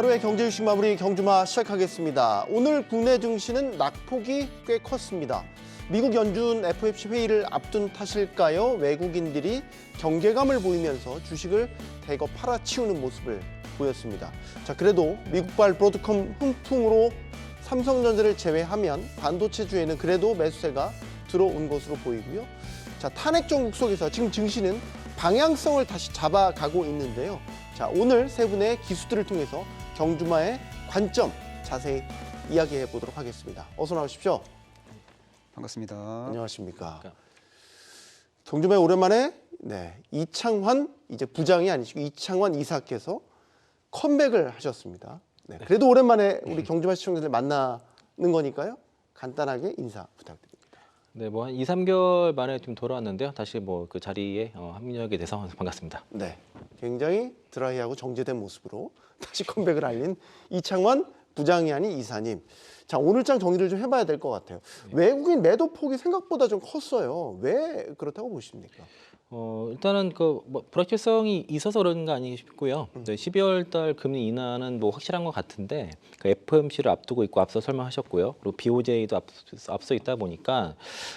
하루의 경제 유식 마무리 경주마 시작하겠습니다. 오늘 국내 증시는 낙폭이 꽤 컸습니다. 미국 연준 FOMC 회의를 앞둔 탓일까요? 외국인들이 경계감을 보이면서 주식을 대거 팔아치우는 모습을 보였습니다. 자, 그래도 미국발 브로드컴 훈풍으로 삼성전자를 제외하면 반도체주에는 그래도 매수세가 들어온 것으로 보이고요. 자, 탄핵 정국 속에서 지금 증시는 방향성을 다시 잡아가고 있는데요. 자, 오늘 세 분의 기수들을 통해서 경주마의 관점 자세히 이야기해 보도록 하겠습니다. 어서 나오십시오. 반갑습니다. 안녕하십니까. 경주마에 오랜만에 이창환 이제 부장이 아니시고 이창환 이사께서 컴백을 하셨습니다. 그래도 오랜만에 우리 경주마 시청자들 만나는 거니까요. 간단하게 인사 부탁드립니다. 네, 뭐 한 2, 3개월 만에 좀 돌아왔는데요. 다시 뭐 그 자리에 합류하게 돼서 반갑습니다. 네, 굉장히 드라이하고 정제된 모습으로 다시 컴백을 알린 이창환 부장이 아닌 이사님. 자, 오늘장 정리를 좀 해봐야 될 것 같아요. 외국인 매도 폭이 생각보다 좀 컸어요. 왜 그렇다고 보십니까? 일단은 뭐 불확실성이 있어서 그런 거 아닌가 싶고요. 12월 달 금리 인하는 뭐 확실한 것 같은데 그 FOMC를 앞두고 있고 앞서 설명하셨고요. 그리고 BOJ도 앞서 있다 보니까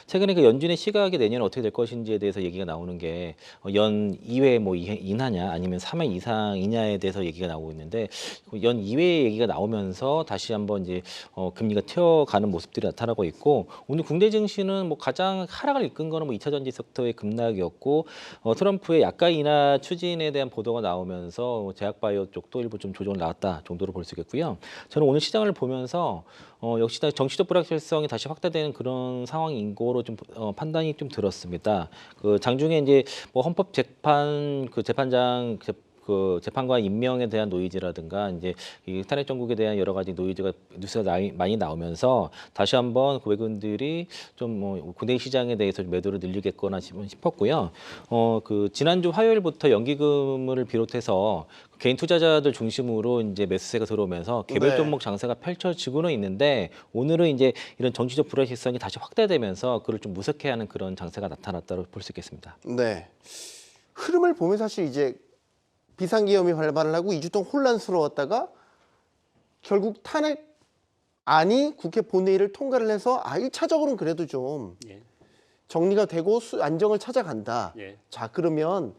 최근에 그 연준의 시각이 내년에 어떻게 될 것인지에 대해서 얘기가 나오는 게 연 2회 뭐 인하냐 아니면 3회 이상이냐에 대해서 얘기가 나오고 있는데 연 2회 얘기가 나오면서 다시 한번 이제 금리가 튀어가는 모습들이 나타나고 있고 오늘 국내 증시는 뭐 가장 하락을 이끈 거는 뭐 2차 전지 섹터의 급락이었고 트럼프의 약가 인하 추진에 대한 보도가 나오면서 제약바이오 쪽도 일부 좀 조정을 나왔다 정도로 볼 수 있겠고요. 저는 오늘 시장을 보면서 역시 정치적 불확실성이 다시 확대되는 그런 상황인 거로 좀 판단이 좀 들었습니다. 그 장중에 이제 뭐 헌법 재판 그 재판장 그 재판관 임명에 대한 노이즈라든가 이제 이 탄핵 정국에 대한 여러 가지 노이즈가 뉴스가 많이 나오면서 다시 한번 그 외국인들이 좀 뭐 국내 시장에 대해서 매도를 늘리겠거나 싶었고요. 그 지난주 화요일부터 연기금을 비롯해서 개인 투자자들 중심으로 이제 매수세가 들어오면서 개별 종목 장세가 펼쳐지고는 있는데 오늘은 이제 이런 정치적 불확실성이 다시 확대되면서 그를 좀 무색해하는 그런 장세가 나타났다고 볼 수 있겠습니다. 네, 흐름을 보면 사실 이제 비상계엄이 발발을 하고 2주 동안 혼란스러웠다가 결국 탄핵안이 국회 본회의를 통과를 해서 1차적으로는 그래도 좀 정리가 되고 안정을 찾아간다. 자, 그러면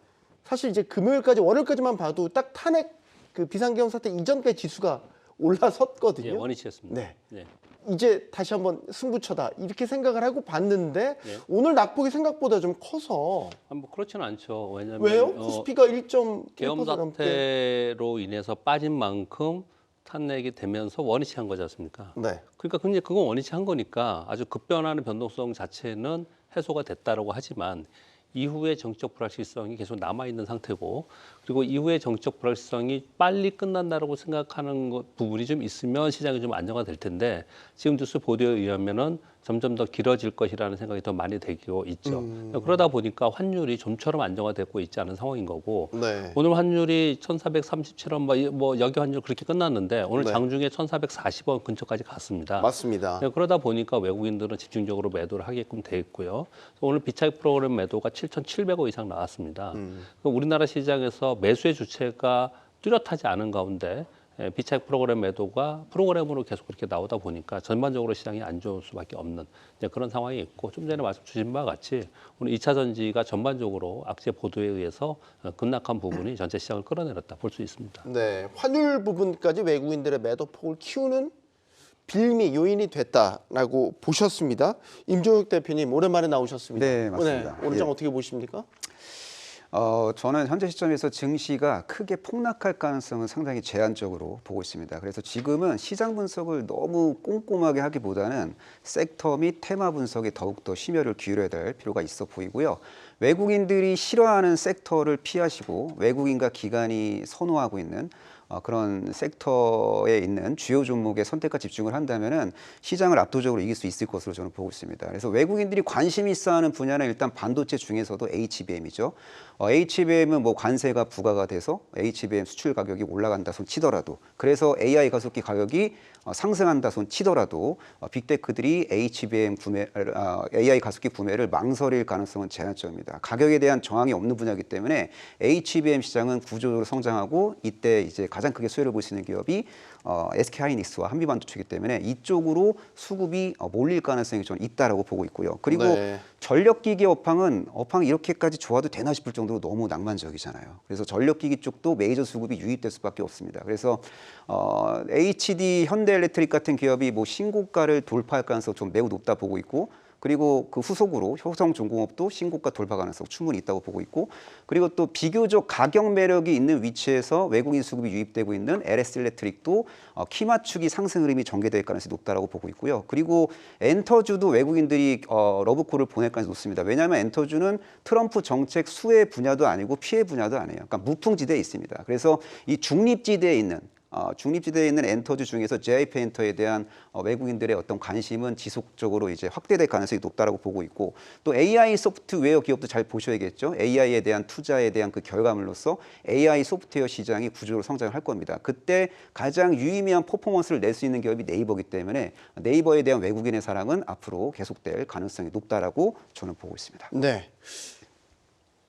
사실 이제 금요일까지 월요일까지만 봐도 딱 탄핵 그 비상계엄 사태 이전까지 지수가 올라섰거든요. 원위치였습니다. 네. 이제 다시 한번 승부처다 이렇게 생각을 하고 봤는데 오늘 낙폭이 생각보다 좀 커서 뭐 그렇지는 않죠. 왜냐하면 왜요? 코스피가 1.1% 계엄 사태로 인해서 빠진 만큼 탄핵이 되면서 원위치한 거지 않습니까? 네. 그러니까 근데 그건 원위치한 거니까 아주 급변하는 변동성 자체는 해소가 됐다라고 하지만 이후의 정치적 불확실성이 계속 남아있는 상태고 그리고 이후의 정치적 불확실성이 빨리 끝난다라고 생각하는 부분이 좀 있으면 시장이 좀 안정화 될 텐데 지금 뉴스 보도에 의하면은 점점 더 길어질 것이라는 생각이 더 많이 되고 있죠. 그러다 보니까 환율이 좀처럼 안정화되고 있지 않은 상황인 거고 오늘 환율이 1,437원 뭐 여기 환율 그렇게 끝났는데 오늘 장중에 1,440원 근처까지 갔습니다. 맞습니다. 그러다 보니까 외국인들은 집중적으로 매도를 하게끔 돼 있고요. 오늘 비차익 프로그램 매도가 7,700원 이상 나왔습니다. 우리나라 시장에서 매수의 주체가 뚜렷하지 않은 가운데 비차익 프로그램 매도가 프로그램으로 계속 그렇게 나오다 보니까 전반적으로 시장이 안 좋을 수밖에 없는 그런 상황이 있고 좀 전에 말씀 주신 바와 같이 오늘 2차 전지가 전반적으로 악재 보도에 의해서 급락한 부분이 전체 시장을 끌어내렸다 볼 수 있습니다. 네, 환율 부분까지 외국인들의 매도 폭을 키우는 빌미 요인이 됐다라고 보셨습니다. 임종혁 대표님 오랜만에 나오셨습니다. 네, 맞습니다. 오늘 장 어떻게 보십니까? 저는 현재 시점에서 증시가 크게 폭락할 가능성은 상당히 제한적으로 보고 있습니다. 그래서 지금은 시장 분석을 너무 꼼꼼하게 하기보다는 섹터 및 테마 분석에 더욱더 심혈을 기울여야 될 필요가 있어 보이고요. 외국인들이 싫어하는 섹터를 피하시고 외국인과 기관이 선호하고 있는 그런 섹터에 있는 주요 종목에 선택과 집중을 한다면은 시장을 압도적으로 이길 수 있을 것으로 저는 보고 있습니다. 그래서 외국인들이 관심 있어하는 분야는 일단 반도체 중에서도 HBM이죠. HBM은 뭐 관세가 부과가 돼서 HBM 수출 가격이 올라간다 손 치더라도 그래서 AI 가속기 가격이 상승한다 손 치더라도 빅테크들이 AI 가속기 구매를 망설일 가능성은 제한적입니다. 있습니다. 가격에 대한 저항이 없는 분야이기 때문에 HBM 시장은 구조적으로 성장하고 이때 이제 가장 크게 수혜를 볼 수 있는 기업이 SK하이닉스와 한미반도체이기 때문에 이쪽으로 수급이 몰릴 가능성이 좀 있다라고 보고 있고요. 그리고 네. 전력기기 업황은 이렇게까지 좋아도 되나 싶을 정도로 너무 낭만적이잖아요. 그래서 전력기기 쪽도 메이저 수급이 유입될 수밖에 없습니다. 그래서 HD 현대엘렉트릭 같은 기업이 뭐 신고가를 돌파할 가능성이 좀 매우 높다 보고 있고, 그리고 그 후속으로 효성중공업도 신고가 돌파 가능성 충분히 있다고 보고 있고, 그리고 또 비교적 가격 매력이 있는 위치에서 외국인 수급이 유입되고 있는 LS일렉트릭도 키 맞추기 상승 흐름이 전개될 가능성이 높다라고 보고 있고요. 그리고 엔터주도 외국인들이 러브콜을 보낼 가능성이 높습니다. 왜냐하면 엔터주는 트럼프 정책 수혜 분야도 아니고 피해 분야도 아니에요. 그러니까 무풍지대에 있습니다. 그래서 이 중립지대에 있는 엔터주 중에서 JIP 엔터에 대한 외국인들의 어떤 관심은 지속적으로 이제 확대될 가능성이 높다라고 보고 있고, 또 AI 소프트웨어 기업도 잘 보셔야겠죠. AI에 대한 투자에 대한 그 결과물로서 AI 소프트웨어 시장이 구조적으로 성장을 할 겁니다. 그때 가장 유의미한 퍼포먼스를 낼 수 있는 기업이 네이버이기 때문에 네이버에 대한 외국인의 사랑은 앞으로 계속될 가능성이 높다라고 저는 보고 있습니다. 네.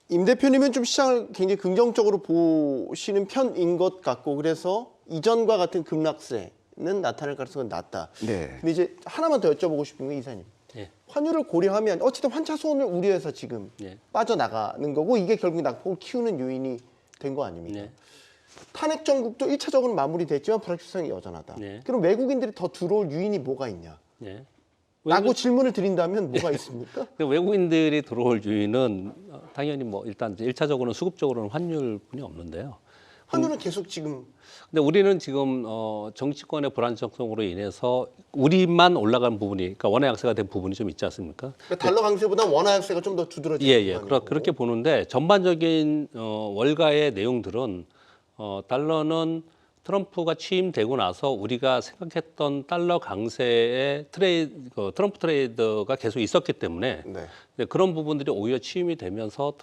임 대표님은 좀 시장을 굉장히 긍정적으로 보시는 편인 것 같고, 그래서 이전과 같은 급락세는 나타날 가능성은 낮다. 네. 근데 이제 하나만 더 여쭤보고 싶은 건 이사님. 예. 환율을 고려하면 어쨌든 환차손을 우려해서 지금 예. 빠져나가는 거고, 이게 결국 낙폭을 키우는 요인이 된 거 아닙니까? 네. 탄핵 정국도 1차적으로 마무리됐지만 불확실성이 여전하다. 네. 그럼 외국인들이 더 들어올 요인이 뭐가 있냐? 예. 라고 질문을 드린다면 뭐가 있습니까? 외국인들이 들어올 요인은 당연히 뭐 일단 1차적으로는 수급적으로는 환율뿐이 없는데요. 환율은 계속 지금 근데 우리는 지금 정치권의 불안정성으로 인해서 우리만 올라간 부분이, 그러니까 원화 약세가 된 부분이 좀 있지 않습니까? 그러니까 달러 강세보다 원화 약세가 좀 더 두드러지는 예. 그렇게 보는데 전반적인 월가의 내용들은 달러는 트럼프가 취임되고 나서 우리가 생각했던 달러 강세의 트럼프 트레이드가 계속 있었기 때문에 네. 네, 그런 부분들이 오히려 취임이 되면서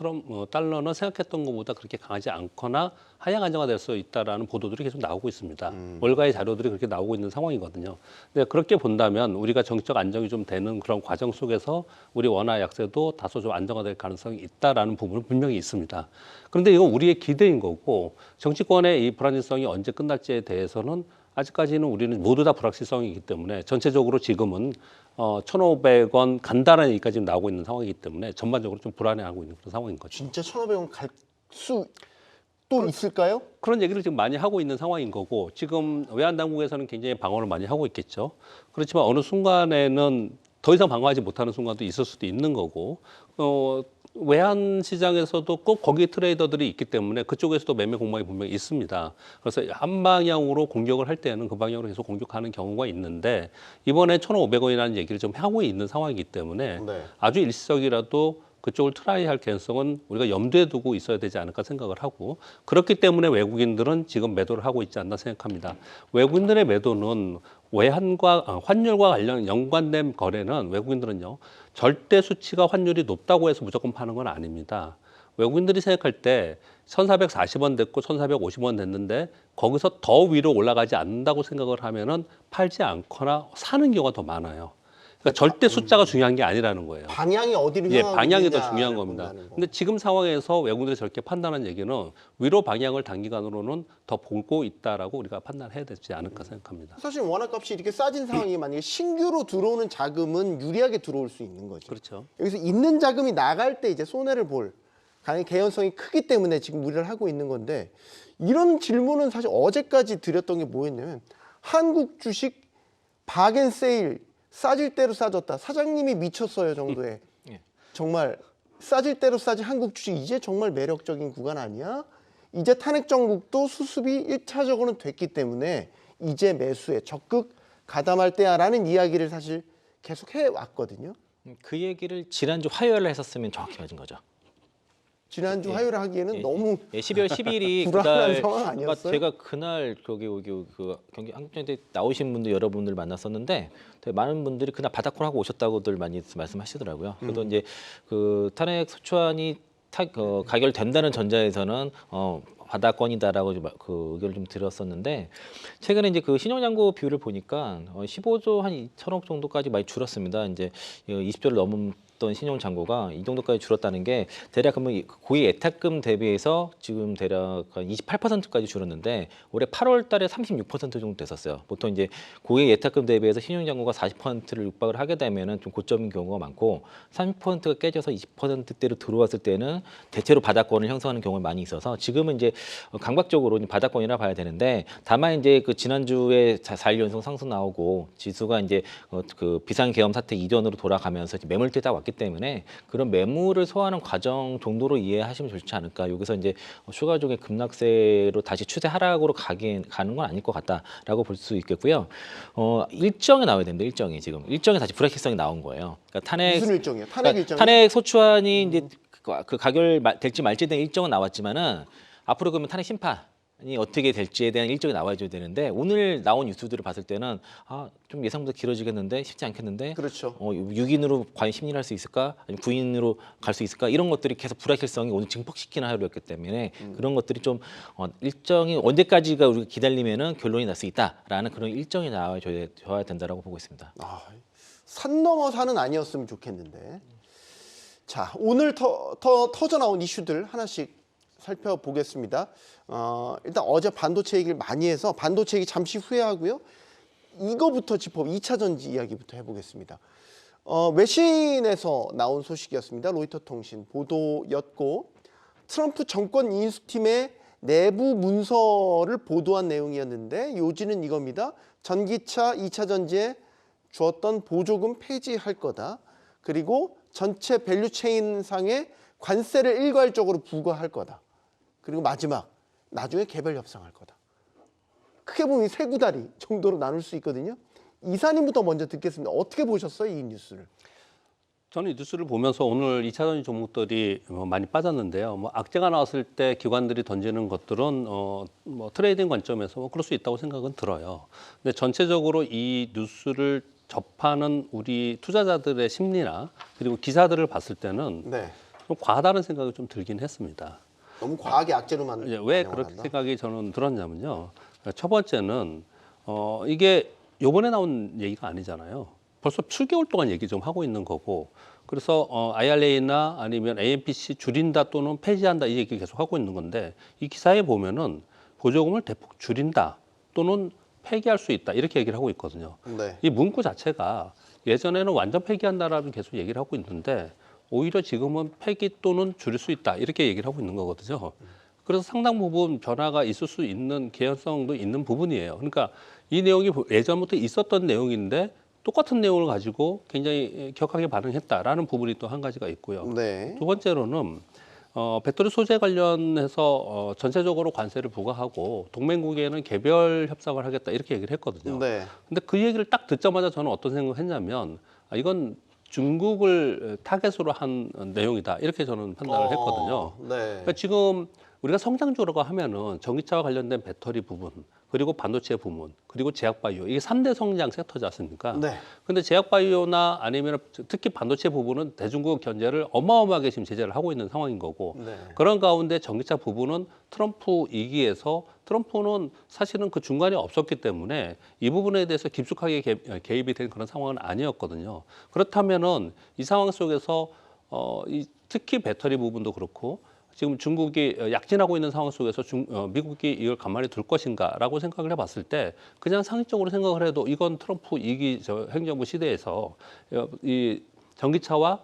달러는 생각했던 것보다 그렇게 강하지 않거나 하향 안정화될 수 있다라는 보도들이 계속 나오고 있습니다. 월가의 자료들이 그렇게 나오고 있는 상황이거든요. 근데 그렇게 본다면 우리가 정치적 안정이 좀 되는 그런 과정 속에서 우리 원화 약세도 다소 좀 안정화될 가능성이 있다라는 부분은 분명히 있습니다. 그런데 이건 우리의 기대인 거고, 정치권의 이 불안정성이 언제 끝날지에 대해서는 아직까지는 우리는 모두 다 불확실성이기 때문에 전체적으로 지금은 1,500원 간다라는 얘기까지 지금 나오고 있는 상황이기 때문에 전반적으로 좀 불안해하고 있는 그런 상황인 거죠. 진짜 1,500원 갈 수 또 있을까요? 그런 얘기를 지금 많이 하고 있는 상황인 거고, 지금 외환 당국에서는 굉장히 방어를 많이 하고 있겠죠. 그렇지만 어느 순간에는 더 이상 방어하지 못하는 순간도 있을 수도 있는 거고, 외환 시장에서도 꼭 거기 트레이더들이 있기 때문에 그쪽에서도 매매 공방이 분명히 있습니다. 그래서 한 방향으로 공격을 할 때는 그 방향으로 계속 공격하는 경우가 있는데, 이번에 1,500원이라는 얘기를 좀 하고 있는 상황이기 때문에 네. 아주 일시적이라도 그쪽을 트라이할 가능성은 우리가 염두에 두고 있어야 되지 않을까 생각을 하고, 그렇기 때문에 외국인들은 지금 매도를 하고 있지 않나 생각합니다. 외국인들의 매도는 환율과 관련 연관된 거래는 외국인들은요, 절대 수치가 환율이 높다고 해서 무조건 파는 건 아닙니다. 외국인들이 생각할 때 1,440원 됐고 1,450원 됐는데 거기서 더 위로 올라가지 않는다고 생각을 하면은 팔지 않거나 사는 경우가 더 많아요. 그러니까 절대 숫자가 중요한 게 아니라는 거예요. 방향이 어디로 예, 향하고 방향이 더 있느냐를 중요한 겁니다. 본다는 거. 근데 지금 상황에서 외국인들이 저렇게 판단하는 얘기는 위로 방향을 단기간으로는 더 보고 있다라고 우리가 판단해야 되지 않을까 생각합니다. 사실 원화값이 이렇게 싸진 상황이 만약에 신규로 들어오는 자금은 유리하게 들어올 수 있는 거죠. 그렇죠. 여기서 있는 자금이 나갈 때 이제 손해를 볼 개연성이 크기 때문에 지금 우려를 하고 있는 건데, 이런 질문은 사실 어제까지 드렸던 게 뭐였냐면, 한국 주식 박앤세일 싸질 대로 싸졌다. 사장님이 미쳤어요 정도의 예. 정말 싸질 대로 싸진 한국 주식, 이제 정말 매력적인 구간 아니야? 이제 탄핵 정국도 수습이 1차적으로는 됐기 때문에 이제 매수에 적극 가담할 때야라는 이야기를 사실 계속 해왔거든요. 그 얘기를 지난주 화요일에 했었으면 정확히 맞은 거죠. 지난주 화요일에 하기에는 너무 12월 10일이 불안한 그날 상황 아니었어요? 제가 그날 거기 그 경기 한국전에 나오신 분들 여러분들 만났었는데 되게 많은 분들이 그날 바닥콜 하고 오셨다고들 많이 말씀하시더라고요. 그래도 이제 그 탄핵 소추안이 가결된다는 전자에서는 바닥권이다라고 그 의견을 좀 들었었는데, 최근에 이제 그 신용잔고 비율을 보니까 15조 한 2천억 정도까지 많이 줄었습니다. 이제 20조를 있었던 신용 잔고가 이 정도까지 줄었다는 게 대략 그러면 고액 예탁금 대비해서 지금 대략 한 28%까지 줄었는데 올해 8월 달에 36% 정도 됐었어요. 보통 이제 고액 예탁금 대비해서 신용 잔고가 40%를 육박을 하게 되면은 좀 고점인 경우가 많고 30%가 깨져서 20%대로 들어왔을 때는 대체로 바닥권을 형성하는 경우가 많이 있어서 지금은 이제 강박적으로 바닥권이라 봐야 되는데 다만 이제 그 지난주에 4일 연속 상승 나오고 지수가 이제 그 비상계엄 사태 이전으로 돌아가면서 매물대 딱 왔기 때문에 그런 매물을 소화하는 과정 정도로 이해하시면 좋지 않을까. 여기서 이제 추가적인 급락세로 다시 추세 하락으로 가는 건 아닐 것 같다라고 볼 수 있겠고요. 일정이 나와야 됩니다. 일정이 다시 불확실성이 나온 거예요. 그러니까 탄핵 무슨 일정이에요? 탄핵 일정? 탄핵 소추안이 이제 그 가결 될지 말지에 대한 일정은 나왔지만은 앞으로 그러면 탄핵 심판이 어떻게 될지에 대한 일정이 나와줘야 되는데 오늘 나온 뉴스들을 봤을 때는 좀 예상보다 길어지겠는데 쉽지 않겠는데 그렇죠. 6인으로 과연 심리를 할 수 있을까 아니면 9인으로 갈 수 있을까 이런 것들이 계속 불확실성이 오늘 증폭시키는 하루였기 때문에 그런 것들이 좀 일정이 언제까지가 우리가 기다리면은 결론이 날 수 있다라는 그런 일정이 나와줘야 된다라고 보고 있습니다. 산 넘어 산은 아니었으면 좋겠는데. 자, 오늘 터져 나온 이슈들 하나씩 살펴보겠습니다. 일단 어제 반도체 얘기를 많이 해서 반도체 얘기 잠시 후에 하고요. 이거부터 2차 전지 이야기부터 해보겠습니다. 외신에서 나온 소식이었습니다. 로이터 통신 보도였고 트럼프 정권 인수팀의 내부 문서를 보도한 내용이었는데 요지는 이겁니다. 전기차 2차 전지에 주었던 보조금 폐지할 거다. 그리고 전체 밸류체인 상의 관세를 일괄적으로 부과할 거다. 그리고 마지막, 나중에 개별 협상할 거다. 크게 보면 세 구다리 정도로 나눌 수 있거든요. 이사님부터 먼저 듣겠습니다. 어떻게 보셨어요, 이 뉴스를? 저는 이 뉴스를 보면서 오늘 2차 전지 종목들이 많이 빠졌는데요. 악재가 나왔을 때 기관들이 던지는 것들은 트레이딩 관점에서 그럴 수 있다고 생각은 들어요. 근데 전체적으로 이 뉴스를 접하는 우리 투자자들의 심리나 그리고 기사들을 봤을 때는 좀 과하다는 생각이 좀 들긴 했습니다. 너무 과하게 악재로만 왜 그렇게 생각이 저는 들었냐면요. 첫 번째는 이게 요번에 나온 얘기가 아니잖아요. 벌써 7개월 동안 얘기 좀 하고 있는 거고 그래서 IRA나 아니면 AMPC 줄인다 또는 폐지한다 이 얘기 계속 하고 있는 건데 이 기사에 보면은 보조금을 대폭 줄인다 또는 폐기할 수 있다 이렇게 얘기를 하고 있거든요. 이 문구 자체가 예전에는 완전 폐기한다라고 계속 얘기를 하고 있는데 오히려 지금은 폐기 또는 줄일 수 있다 이렇게 얘기를 하고 있는 거거든요. 그래서 상당 부분 변화가 있을 수 있는 개연성도 있는 부분이에요. 그러니까 이 내용이 예전부터 있었던 내용인데 똑같은 내용을 가지고 굉장히 격하게 반응했다라는 부분이 또 한 가지가 있고요. 두 번째로는 배터리 소재 관련해서 전체적으로 관세를 부과하고 동맹국에는 개별 협상을 하겠다 이렇게 얘기를 했거든요. 근데 그 얘기를 딱 듣자마자 저는 어떤 생각을 했냐면 이건 중국을 타겟으로 한 내용이다 이렇게 저는 판단을 했거든요. 그러니까 지금 우리가 성장주라고 하면은 전기차와 관련된 배터리 부분, 그리고 반도체 부문, 그리고 제약바이오 이게 3대 성장 섹터지 않습니까? 근데 제약바이오나 아니면 특히 반도체 부분은 대중국 견제를 어마어마하게 지금 제재를 하고 있는 상황인 거고 그런 가운데 전기차 부분은 트럼프 이기에서 트럼프는 사실은 그 중간에 없었기 때문에 이 부분에 대해서 깊숙하게 개입이 된 그런 상황은 아니었거든요. 그렇다면은 이 상황 속에서 특히 배터리 부분도 그렇고 지금 중국이 약진하고 있는 상황 속에서 미국이 이걸 가만히 둘 것인가라고 생각을 해봤을 때 그냥 상식적으로 생각을 해도 이건 트럼프 2기 행정부 시대에서 이 전기차와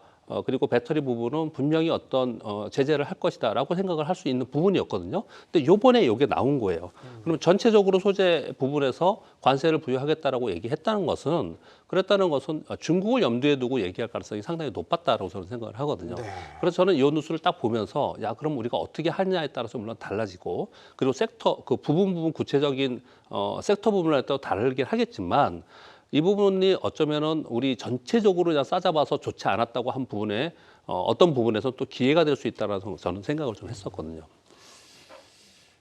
그리고 배터리 부분은 분명히 어떤 제재를 할 것이다라고 생각을 할 수 있는 부분이었거든요. 근데 요번에 이게 나온 거예요. 그럼 전체적으로 소재 부분에서 관세를 부여하겠다라고 얘기했다는 것은 그랬다는 것은 중국을 염두에 두고 얘기할 가능성이 상당히 높았다라고 저는 생각을 하거든요. 그래서 저는 이 뉴스를 딱 보면서 그럼 우리가 어떻게 하느냐에 따라서 물론 달라지고 그리고 섹터 그 부분 구체적인 섹터 부분에 따라 다르긴 하겠지만 이 부분이 어쩌면은 우리 전체적으로 그냥 싸잡아서 좋지 않았다고 한 부분에 어떤 부분에서 또 기회가 될 수 있다라고 저는 생각을 좀 했었거든요.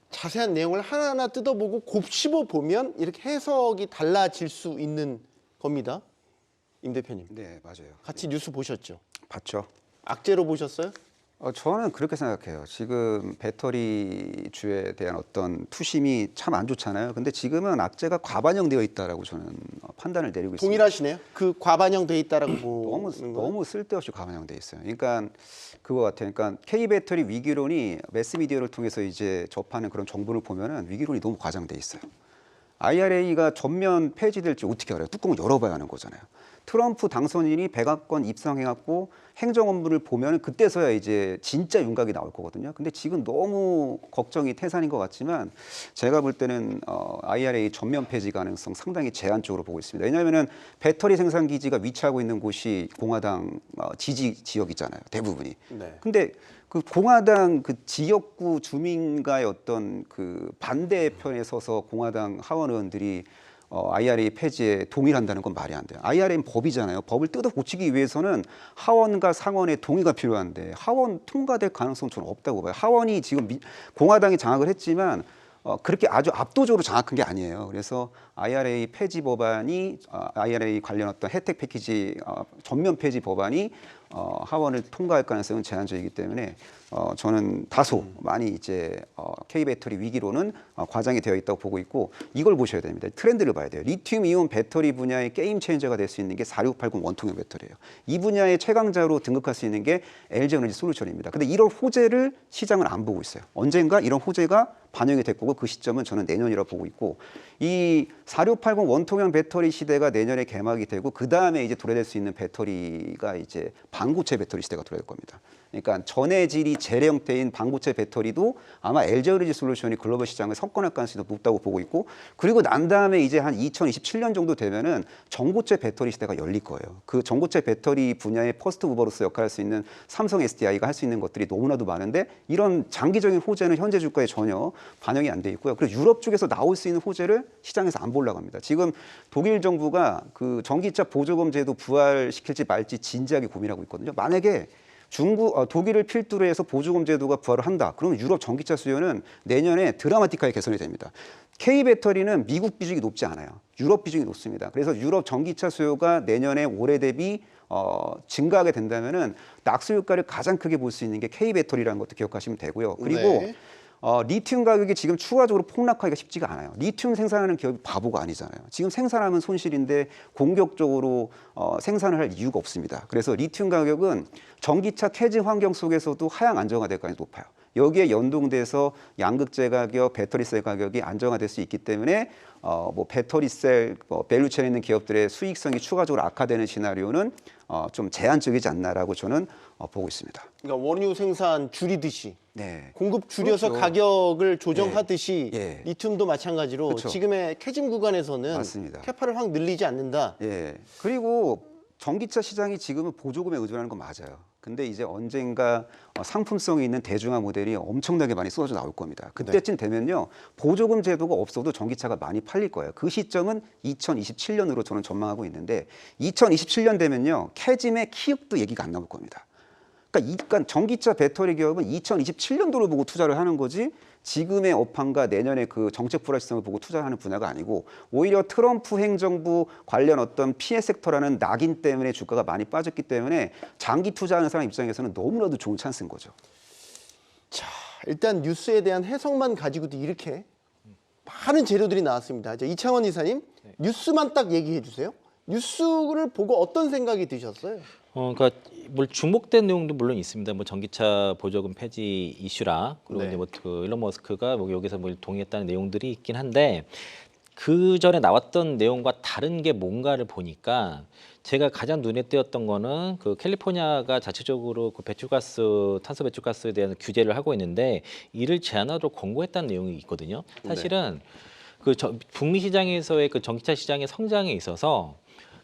자세한 내용을 하나하나 뜯어보고 곱씹어 보면 이렇게 해석이 달라질 수 있는 겁니다. 임 대표님. 네, 맞아요. 같이 뉴스 보셨죠? 봤죠. 악재로 보셨어요? 저는 그렇게 생각해요. 지금 배터리주에 대한 어떤 투심이 참 안 좋잖아요. 근데 지금은 악재가 과반영되어 있다라고 저는 판단을 내리고 있습니다. 동일하시네요. 그 과반영돼 있다라고 보는 건? 너무 쓸데없이 과반영돼 있어요. 그러니까 그거 같아요. 그러니까 K 배터리 위기론이 매스미디어를 통해서 이제 접하는 그런 정보를 보면은 위기론이 너무 과장돼 있어요. IRA가 전면 폐지될지 어떻게 알아요? 뚜껑을 열어봐야 하는 거잖아요. 트럼프 당선인이 백악관 입성해갖고 행정 업무를 보면 그때서야 이제 진짜 윤곽이 나올 거거든요. 근데 지금 너무 걱정이 태산인 것 같지만 제가 볼 때는 IRA 전면 폐지 가능성 상당히 제한적으로 보고 있습니다. 왜냐하면은 배터리 생산 기지가 위치하고 있는 곳이 공화당 지지 지역이잖아요. 대부분이. 네. 근데 그 공화당 그 지역구 주민과의 어떤 그 반대편에 서서 공화당 하원 의원들이 IRA 폐지에 동의한다는 건 말이 안 돼요. IRA는 법이잖아요. 법을 뜯어 고치기 위해서는 하원과 상원의 동의가 필요한데 하원 통과될 가능성은 저는 없다고 봐요. 하원이 지금 공화당이 장악을 했지만 그렇게 아주 압도적으로 장악한 게 아니에요. 그래서 IRA 폐지 법안이 IRA 관련 어떤 혜택 패키지 전면 폐지 법안이 하원을 통과할 가능성은 제한적이기 때문에 저는 다소 많이 이제 K 배터리 위기로는 과장이 되어 있다고 보고 있고 이걸 보셔야 됩니다. 트렌드를 봐야 돼요. 리튬 이온 배터리 분야의 게임 체인저가 될 수 있는 게 4680 원통형 배터리예요. 이 분야의 최강자로 등극할 수 있는 게 LG 에너지 솔루션입니다. 근데 이런 호재를 시장은 안 보고 있어요. 언젠가 이런 호재가 반영이 될 거고 그 시점은 저는 내년이라고 보고 있고 이 4680 원통형 배터리 시대가 내년에 개막이 되고 그 다음에 이제 도래될 수 있는 배터리가 이제 반고체 배터리 시대가 도래될 겁니다. 그러니까 전해질이 재래 형태인 반고체 배터리도 아마 LG 에너지 솔루션이 글로벌 시장을 석권할 가능성이 높다고 보고 있고 그리고 난 다음에 이제 한 2027년 정도 되면은 전고체 배터리 시대가 열릴 거예요. 그 전고체 배터리 분야의 퍼스트 무버로서 역할할 수 있는 삼성 SDI가 할 수 있는 것들이 너무나도 많은데 이런 장기적인 호재는 현재 주가에 전혀 반영이 안 돼 있고요. 그리고 유럽 쪽에서 나올 수 있는 호재를 시장에서 안 보려고 합니다. 지금 독일 정부가 그 전기차 보조금 제도 부활시킬지 말지 진지하게 고민하고 있거든요. 만약에 독일을 필두로 해서 보조금 제도가 부활을 한다. 그러면 유럽 전기차 수요는 내년에 드라마틱하게 개선이 됩니다. K 배터리는 미국 비중이 높지 않아요. 유럽 비중이 높습니다. 그래서 유럽 전기차 수요가 내년에 올해 대비 증가하게 된다면은 낙수 효과를 가장 크게 볼 수 있는 게 K 배터리라는 것도 기억하시면 되고요. 그리고 네. 리튬 가격이 지금 추가적으로 폭락하기가 쉽지가 않아요. 리튬 생산하는 기업이 바보가 아니잖아요. 지금 생산하면 손실인데 공격적으로 생산을 할 이유가 없습니다. 그래서 리튬 가격은 전기차 캐진 환경 속에서도 하향 안정화될 가능성이 높아요. 여기에 연동돼서 양극재 가격, 배터리셀 가격이 안정화될 수 있기 때문에 뭐 배터리셀 밸류체인에 있는 기업들의 수익성이 추가적으로 악화되는 시나리오는 좀 제한적이지 않나라고 저는 보고 있습니다. 그러니까 원유 생산 줄이듯이 네. 공급 줄여서 그렇죠. 가격을 조정하듯이 예. 리튬도 마찬가지로 그렇죠. 지금의 캐즘 구간에서는 맞습니다. 캐파를 확 늘리지 않는다. 예. 그리고 전기차 시장이 지금은 보조금에 의존하는 건 맞아요. 근데 이제 언젠가 상품성이 있는 대중화 모델이 엄청나게 많이 쏟아져 나올 겁니다. 그때쯤 되면요. 보조금 제도가 없어도 전기차가 많이 팔릴 거예요. 그 시점은 2027년으로 저는 전망하고 있는데 2027년 되면요. 캐즘의 키읔도 얘기가 안 나올 겁니다. 그러니까 전기차 배터리 기업은 2027년도를 보고 투자를 하는 거지 지금의 업황과 내년의 그 정책 불확실성을 보고 투자하는 분야가 아니고 오히려 트럼프 행정부 관련 어떤 피해 섹터라는 낙인 때문에 주가가 많이 빠졌기 때문에 장기 투자하는 사람 입장에서는 너무나도 좋은 찬스인 거죠. 자, 일단 뉴스에 대한 해석만 가지고도 이렇게 많은 재료들이 나왔습니다. 이제 이창원 이사님, 뉴스만 딱 얘기해 주세요. 뉴스를 보고 어떤 생각이 드셨어요? 그러니까 뭘 주목된 내용도 물론 있습니다. 뭐 전기차 보조금 폐지 이슈라 그리고 네. 이제 뭐 그 일론 머스크가 뭐 여기서 뭘 동의했다는 내용들이 있긴 한데 그 전에 나왔던 내용과 다른 게 뭔가를 보니까 제가 가장 눈에 띄었던 거는 그 캘리포니아가 자체적으로 그 배출가스 탄소 배출가스에 대한 규제를 하고 있는데 이를 제한하도록 권고했다는 내용이 있거든요. 사실은 그 북미 시장에서의 그 전기차 시장의 성장에 있어서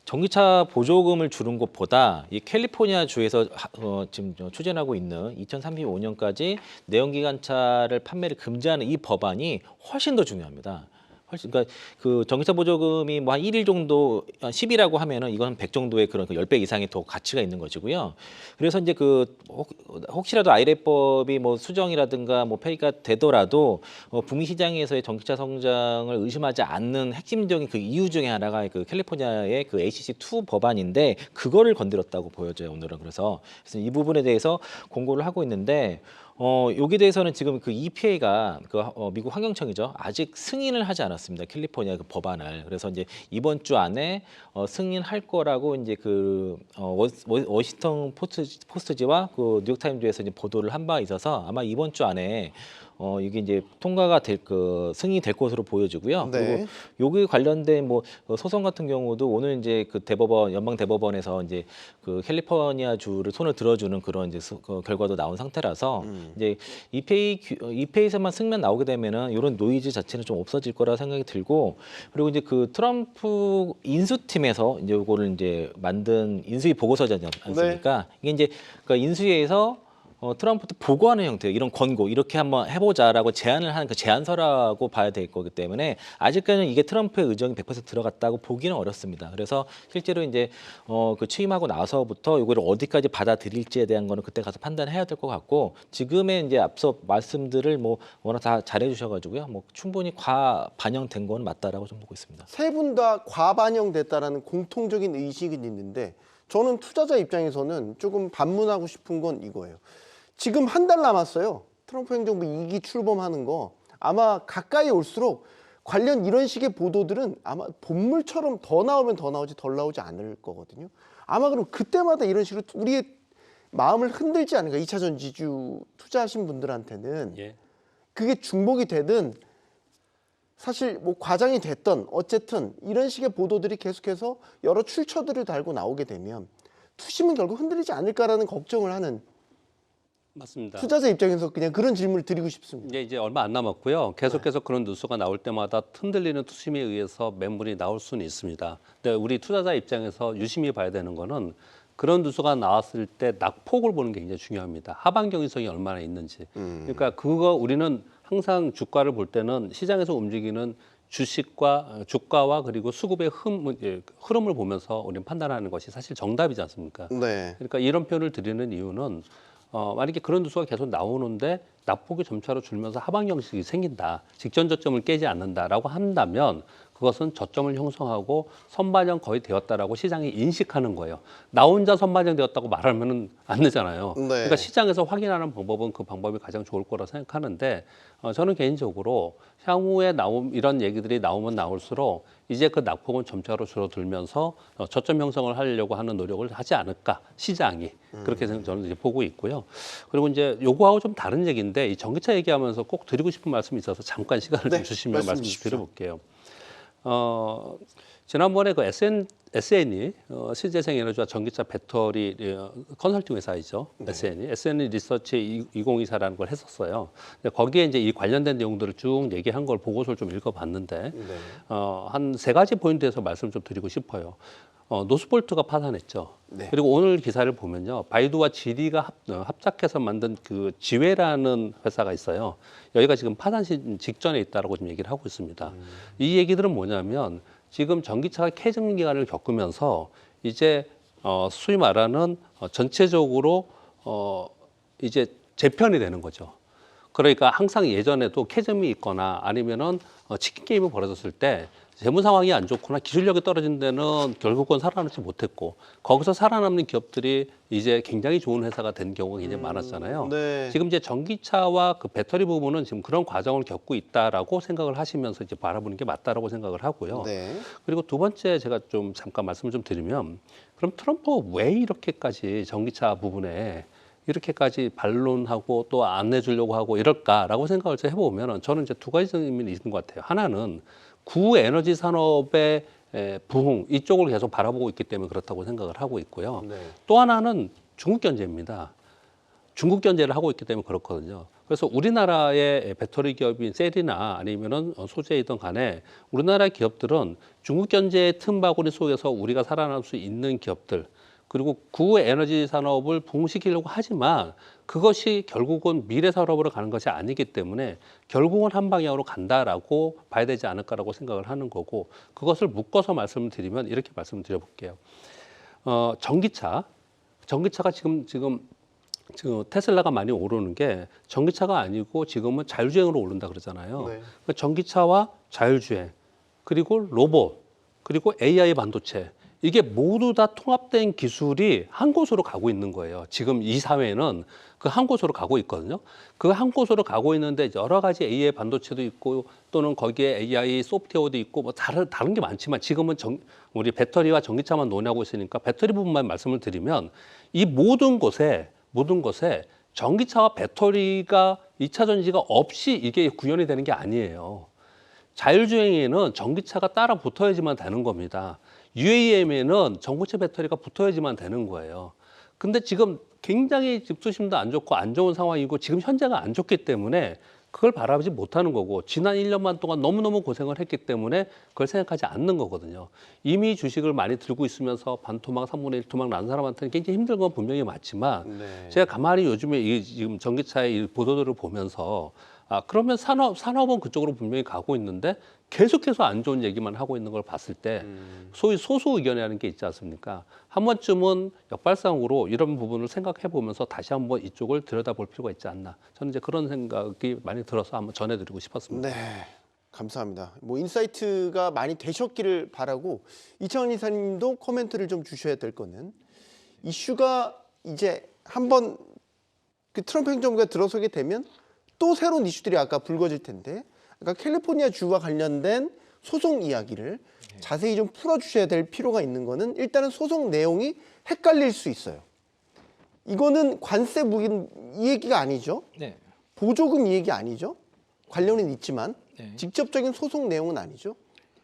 전기차 보조금을 주는 것보다 이 캘리포니아 주에서 지금 추진하고 있는 2035년까지 내연기관차를 판매를 금지하는 이 법안이 훨씬 더 중요합니다. 훨씬 그러니까 그 전기차 보조금이 뭐 한 1일 정도 10이라고 하면은 이건 100 정도의 그런 그 10배 이상의 더 가치가 있는 것이고요. 그래서 이제 그 혹시라도 아이레법이 뭐 수정이라든가 뭐 폐기가 되더라도 북미 시장에서의 전기차 성장을 의심하지 않는 핵심적인 그 이유 중에 하나가 그 캘리포니아의 그 ACC2 법안인데 그거를 건드렸다고 보여져요, 오늘은. 그래서 이 부분에 대해서 공고를 하고 있는데 여기에 대해서는 지금 그 EPA가 미국 환경청이죠. 아직 승인을 하지 않았습니다. 캘리포니아 그 법안을. 그래서 이제 이번 주 안에 승인할 거라고 이제 그 워싱턴 포스트지와 그 뉴욕타임즈에서 이제 보도를 한 바 있어서 아마 이번 주 안에 이게 이제 통과가 승인이 될 것으로 보여지고요. 네. 그리고 여기 관련된 뭐 소송 같은 경우도 오늘 이제 그 연방 대법원에서 이제 그 캘리포니아 주를 손을 들어주는 그런 이제 그 결과도 나온 상태라서 이제 EPA에서만 승인만 나오게 되면은 이런 노이즈 자체는 좀 없어질 거라 생각이 들고 그리고 이제 그 트럼프 인수팀에서 이제 이거를 이제 만든 인수위 보고서지 않습니까? 이게 이제 그 인수위에서 트럼프도 보고하는 형태 이런 권고 이렇게 한번 해보자라고 제안을 하는 그 제안서라고 봐야 될 거기 때문에 아직까지는 이게 트럼프의 의정이 100% 들어갔다고 보기는 어렵습니다. 그래서 실제로 이제 그 취임하고 나서부터 이거를 어디까지 받아들일지에 대한 거는 그때 가서 판단해야 될 것 같고 지금의 이제 앞서 말씀들을 뭐 워낙 다 잘해주셔가지고요, 뭐 충분히 반영된 건 맞다라고 좀 보고 있습니다. 세 분 다 과반영됐다라는 공통적인 의식은 있는데 저는 투자자 입장에서는 조금 반문하고 싶은 건 이거예요. 지금 한 달 남았어요. 트럼프 행정부 2기 출범하는 거. 아마 가까이 올수록 관련 이런 식의 보도들은 아마 본물처럼 더 나오면 더 나오지 덜 나오지 않을 거거든요. 아마 그럼 그때마다 이런 식으로 우리의 마음을 흔들지 않을까. 2차 전지주 투자하신 분들한테는 예. 그게 중복이 되든 사실 뭐 과장이 됐던 어쨌든 이런 식의 보도들이 계속해서 여러 출처들을 달고 나오게 되면 투심은 결국 흔들리지 않을까라는 걱정을 하는 맞습니다. 투자자 입장에서 그냥 그런 질문을 드리고 싶습니다. 이제 얼마 안 남았고요. 계속해서 그런 뉴스가 나올 때마다 흔들리는 투심에 의해서 매물이 나올 수는 있습니다. 근데 우리 투자자 입장에서 유심히 봐야 되는 거는 그런 뉴스가 나왔을 때 낙폭을 보는 게 굉장히 중요합니다. 하반 경직성이 얼마나 있는지. 그러니까 우리는 항상 주가를 볼 때는 시장에서 움직이는 주가와 그리고 수급의 흐름을 보면서 우리는 판단하는 것이 사실 정답이지 않습니까? 네. 그러니까 이런 표현을 드리는 이유는 만약에 그런 뉴스가 계속 나오는데 낙폭이 점차로 줄면서 하방 형식이 생긴다. 직전 저점을 깨지 않는다라고 한다면 그것은 저점을 형성하고 선반영 거의 되었다라고 시장이 인식하는 거예요. 나 혼자 선반영 되었다고 말하면 안 되잖아요. 네. 그러니까 시장에서 확인하는 방법은 그 방법이 가장 좋을 거라 생각하는데 저는 개인적으로 향후에 이런 얘기들이 나오면 나올수록 이제 그 낙폭은 점차로 줄어들면서 저점 형성을 하려고 하는 노력을 하지 않을까 시장이 그렇게 저는 이제 보고 있고요. 그리고 이제 요거하고 좀 다른 얘기인데 이 전기차 얘기하면서 꼭 드리고 싶은 말씀이 있어서 잠깐 시간을 좀 주시면 말씀 말씀 좀 주십시오. 드려볼게요. 지난번에 그 SN이 신재생에너지와 전기차 배터리 컨설팅 회사이죠. SN 리서치 2024라는 걸 했었어요. 근데 거기에 이제 이 관련된 내용들을 쭉 얘기한 걸 보고서를 좀 읽어봤는데 한 세 가지 포인트에서 말씀 좀 드리고 싶어요. 노스볼트가 파산했죠. 네. 그리고 오늘 기사를 보면요, 바이두와 지리가 합작해서 만든 그 지웨라는 회사가 있어요. 여기가 지금 파산 직전에 있다라고 좀 얘기를 하고 있습니다. 이 얘기들은 뭐냐면 지금 전기차가 캐즘 기간을 겪으면서 이제 소위 말하는 전체적으로 이제 재편이 되는 거죠. 그러니까 항상 예전에도 캐즘이 있거나 아니면은 치킨 게임이 벌어졌을 때 재무 상황이 안 좋거나 기술력이 떨어진 데는 결국은 살아남지 못했고 거기서 살아남는 기업들이 이제 굉장히 좋은 회사가 된 경우가 굉장히 많았잖아요. 네. 지금 이제 전기차와 그 배터리 부분은 지금 그런 과정을 겪고 있다라고 생각을 하시면서 이제 바라보는 게 맞다라고 생각을 하고요. 네. 그리고 두 번째 제가 좀 잠깐 말씀을 좀 드리면 그럼 트럼프 왜 이렇게까지 전기차 부분에 이렇게까지 반론하고 또 안 내주려고 하고 이럴까라고 생각을 해보면 저는 이제 두 가지 점이 있는 것 같아요. 하나는 구에너지 산업의 부흥 이쪽을 계속 바라보고 있기 때문에 그렇다고 생각을 하고 있고요. 네. 또 하나는 중국 견제입니다. 중국 견제를 하고 있기 때문에 그렇거든요. 그래서 우리나라의 배터리 기업인 셀이나 아니면은 소재이든 간에 우리나라 기업들은 중국 견제의 틈바구니 속에서 우리가 살아남을 수 있는 기업들 그리고 구에너지 산업을 부흥시키려고 하지만 그것이 결국은 미래 산업으로 가는 것이 아니기 때문에 결국은 한 방향으로 간다라고 봐야 되지 않을까라고 생각을 하는 거고, 그것을 묶어서 말씀을 드리면 이렇게 말씀을 드려볼게요. 전기차가 지금 테슬라가 많이 오르는 게 전기차가 아니고 지금은 자율주행으로 오른다 그러잖아요. 네. 그러니까 전기차와 자율주행, 그리고 로봇, 그리고 AI 반도체, 이게 모두 다 통합된 기술이 한 곳으로 가고 있는 거예요. 지금 이 사회는 그 한 곳으로 가고 있거든요. 그 한 곳으로 가고 있는데 여러 가지 AI 반도체도 있고 또는 거기에 AI 소프트웨어도 있고 뭐 다른 게 많지만 지금은 우리 배터리와 전기차만 논의하고 있으니까 배터리 부분만 말씀을 드리면 이 모든 곳에 전기차와 배터리가 2차 전지가 없이 이게 구현이 되는 게 아니에요. 자율주행에는 전기차가 따라 붙어야지만 되는 겁니다. UAM에는 전고체 배터리가 붙어야지만 되는 거예요. 근데 지금 굉장히 집수심도 안 좋고 안 좋은 상황이고 지금 현재가 안 좋기 때문에 그걸 바라보지 못하는 거고, 지난 1년만 동안 너무너무 고생을 했기 때문에 그걸 생각하지 않는 거거든요. 이미 주식을 많이 들고 있으면서 반토막, 3분의 1 토막 난 사람한테는 굉장히 힘든 건 분명히 맞지만 네. 제가 가만히 요즘에 지금 전기차의 이 보도들을 보면서 그러면 산업은 그쪽으로 분명히 가고 있는데 계속해서 안 좋은 얘기만 하고 있는 걸 봤을 때 소위 소수 의견이라는 게 있지 않습니까? 한 번쯤은 역발상으로 이런 부분을 생각해 보면서 다시 한번 이쪽을 들여다볼 필요가 있지 않나. 저는 이제 그런 생각이 많이 들어서 한번 전해드리고 싶었습니다. 네, 감사합니다. 뭐 인사이트가 많이 되셨기를 바라고, 이창원 이사님도 코멘트를 좀 주셔야 될 거는, 이슈가 이제 한번 그 트럼프 행정부가 들어서게 되면 또 새로운 이슈들이 아까 불거질 텐데, 그러니까 캘리포니아 주와 관련된 소송 이야기를 자세히 좀 풀어주셔야 될 필요가 있는 거는, 일단은 소송 내용이 헷갈릴 수 있어요. 이거는 관세 무인 이 얘기가 아니죠. 네. 보조금 이 얘기 아니죠. 관련은 있지만 네. 직접적인 소송 내용은 아니죠.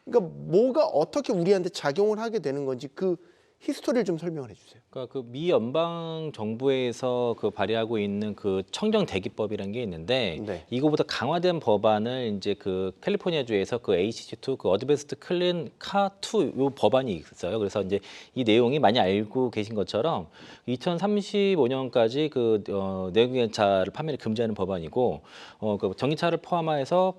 그러니까 뭐가 어떻게 우리한테 작용을 하게 되는 건지 그 히스토리를 좀 설명을 해주세요. 그러니까 그 미 연방 정부에서 그 발의하고 있는 그 청정 대기법이라는 게 있는데, 네. 이거보다 강화된 법안을 이제 그 캘리포니아주에서 그 ACC2 그 어드밴스드 클린 카2 요 법안이 있어요. 그래서 이제 이 내용이 많이 알고 계신 것처럼 2035년까지 그 내연기관차를 판매를 금지하는 법안이고, 그 전기차를 포함해서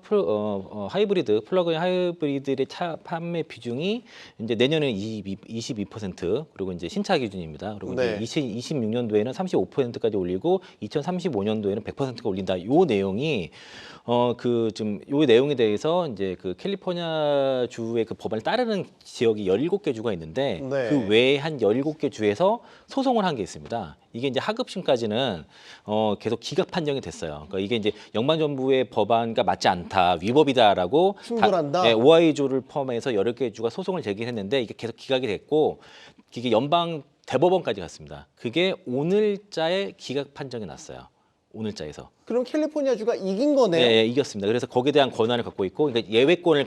하이브리드 플러그인 하이브리드의 차 판매 비중이 이제 내년에는 22% 그리고 이제 신차 기준입니다. 그리고 네. 이제 2026년도에는 35%까지 올리고 2035년도에는 100%가 올린다. 요 내용이 그 좀 요 내용에 대해서 이제 그 캘리포니아 주의 그 법안을 따르는 지역이 17개 주가 있는데, 네. 그 외에 한 17개 주에서 소송을 한 게 있습니다. 이게 이제 하급심까지는 계속 기각 판정이 됐어요. 그러니까 이게 이제 연방정부의 법안과 맞지 않다, 위법이다라고 충돌한다? 오하이주를 포함해서 여러 개 주가 소송을 제기했는데 이게 계속 기각이 됐고, 이게 연방 대법원까지 갔습니다. 그게 오늘자에 기각 판정이 났어요. 오늘자에서. 그럼 캘리포니아 주가 이긴 거네요. 네, 이겼습니다. 그래서 거기에 대한 권한을 갖고 있고, 그러니까 예외권을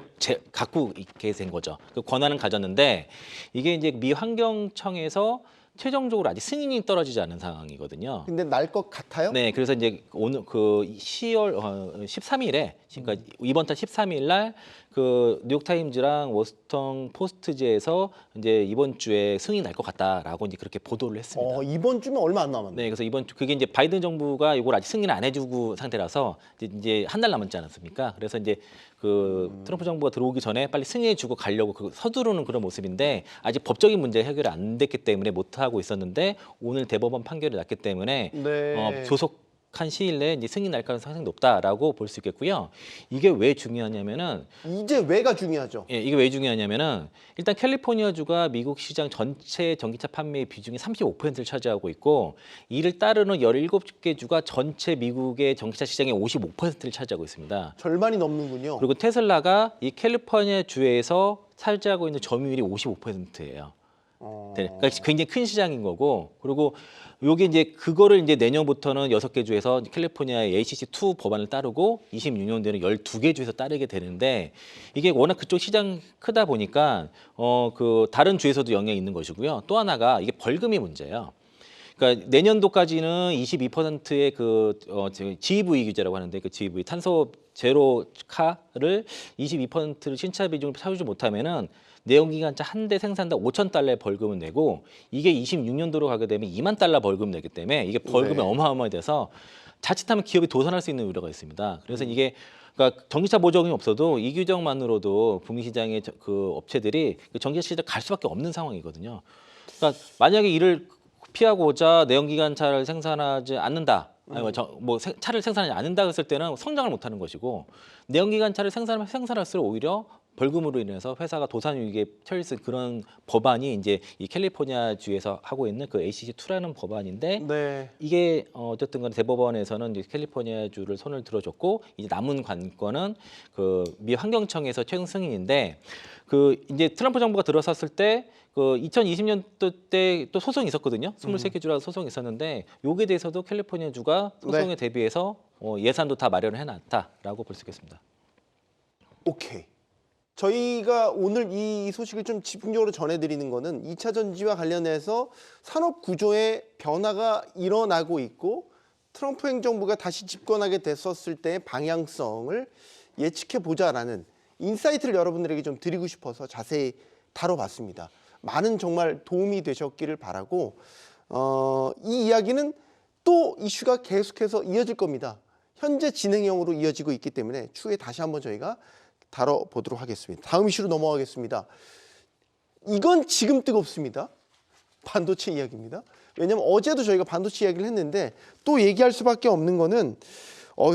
갖고 있게 된 거죠. 그 권한은 가졌는데, 이게 이제 미 환경청에서 최종적으로 아직 승인이 떨어지지 않은 상황이거든요. 근데 날 것 같아요? 네, 그래서 이제 오늘 그 10월 13일에, 그러니까 이번 달 13일 날 그 뉴욕타임즈랑 워싱턴 포스트지에서 이제 이번 주에 승인이 날 것 같다라고 이제 그렇게 보도를 했습니다. 이번 주면 얼마 안 남았네. 네, 그래서 이번 주 그게 이제 바이든 정부가 이걸 아직 승인을 안 해주고 상태라서 이제 한 달 남았지 않았습니까? 그래서 이제 그 트럼프 정부가 들어오기 전에 빨리 승인해주고 가려고 그 서두르는 그런 모습인데, 아직 법적인 문제 해결이 안 됐기 때문에 못 하고 있었는데, 오늘 대법원 판결이 났기 때문에 네. 조속한 시일 내에 이제 승인 날 가능성이 상당히 높다라고 볼 수 있겠고요. 이게 왜 중요하냐면은, 이제 왜가 중요하죠. 예, 이게 왜 중요하냐면은, 일단 캘리포니아주가 미국 시장 전체 전기차 판매의 비중이 35%를 차지하고 있고, 이를 따르는 17개 주가 전체 미국의 전기차 시장의 55%를 차지하고 있습니다. 절반이 넘는군요. 그리고 테슬라가 이 캘리포니아 주에서 차지하고 있는 점유율이 55%예요. 네, 그러니까 굉장히 큰 시장인 거고, 그리고 요게 이제 그거를 이제 내년부터는 6개 주에서 캘리포니아의 ACC2 법안을 따르고 26년도에는 12개 주에서 따르게 되는데, 이게 워낙 그쪽 시장 크다 보니까 그 다른 주에서도 영향이 있는 것이고요. 또 하나가 이게 벌금이 문제예요. 그러니까 내년도까지는 22%의 GEV 규제라고 하는데 그 GEV 탄소 제로 카를 22%를 신차 비중을 채우지 못하면은 내연기관차 한 대 생산당 5,000달러의 벌금을 내고 이게 26년도로 가게 되면 2만 달러 벌금 내기 때문에 이게 벌금이 네. 어마어마해 돼서 자칫하면 기업이 도산할 수 있는 우려가 있습니다. 그래서 이게 그러니까 전기차 보조금이 없어도 이 규정만으로도 북미 시장의 그 업체들이 전기차 시장 갈 수밖에 없는 상황이거든요. 그러니까 만약에 이를 피하고자 내연기관차를 생산하지 않는다. 아니 차를 생산하지 않는다 했을 때는 성장을 못하는 것이고 내연기관차를 생산할수록 오히려 벌금으로 인해서 회사가 도산 위기에 처할 수 있는 그런 법안이 이제 이 캘리포니아 주에서 하고 있는 그 ACC2라는 법안인데 네. 이게 어쨌든 간에 대법원에서는 이제 캘리포니아 주를 손을 들어줬고 이제 남은 관건은 그 미 환경청에서 최종 승인인데 그 이제 트럼프 정부가 들어섰을 때 그 2020년도 때 또 소송이 있었거든요. 23개 주라고 소송이 있었는데 여기에 대해서도 캘리포니아 주가 소송에 대비해서 예산도 다 마련을 해놨다라고 볼 수 있겠습니다. 오케이. 저희가 오늘 이 소식을 좀 집중적으로 전해드리는 거는 2차 전지와 관련해서 산업 구조의 변화가 일어나고 있고 트럼프 행정부가 다시 집권하게 됐었을 때의 방향성을 예측해보자라는 인사이트를 여러분들에게 좀 드리고 싶어서 자세히 다뤄봤습니다. 많은 정말 도움이 되셨기를 바라고 이 이야기는 또 이슈가 계속해서 이어질 겁니다. 현재 진행형으로 이어지고 있기 때문에 추후에 다시 한번 저희가 다뤄보도록 하겠습니다. 다음 이슈로 넘어가겠습니다. 이건 지금 뜨겁습니다. 반도체 이야기입니다. 왜냐하면 어제도 저희가 반도체 이야기를 했는데 또 얘기할 수밖에 없는 거는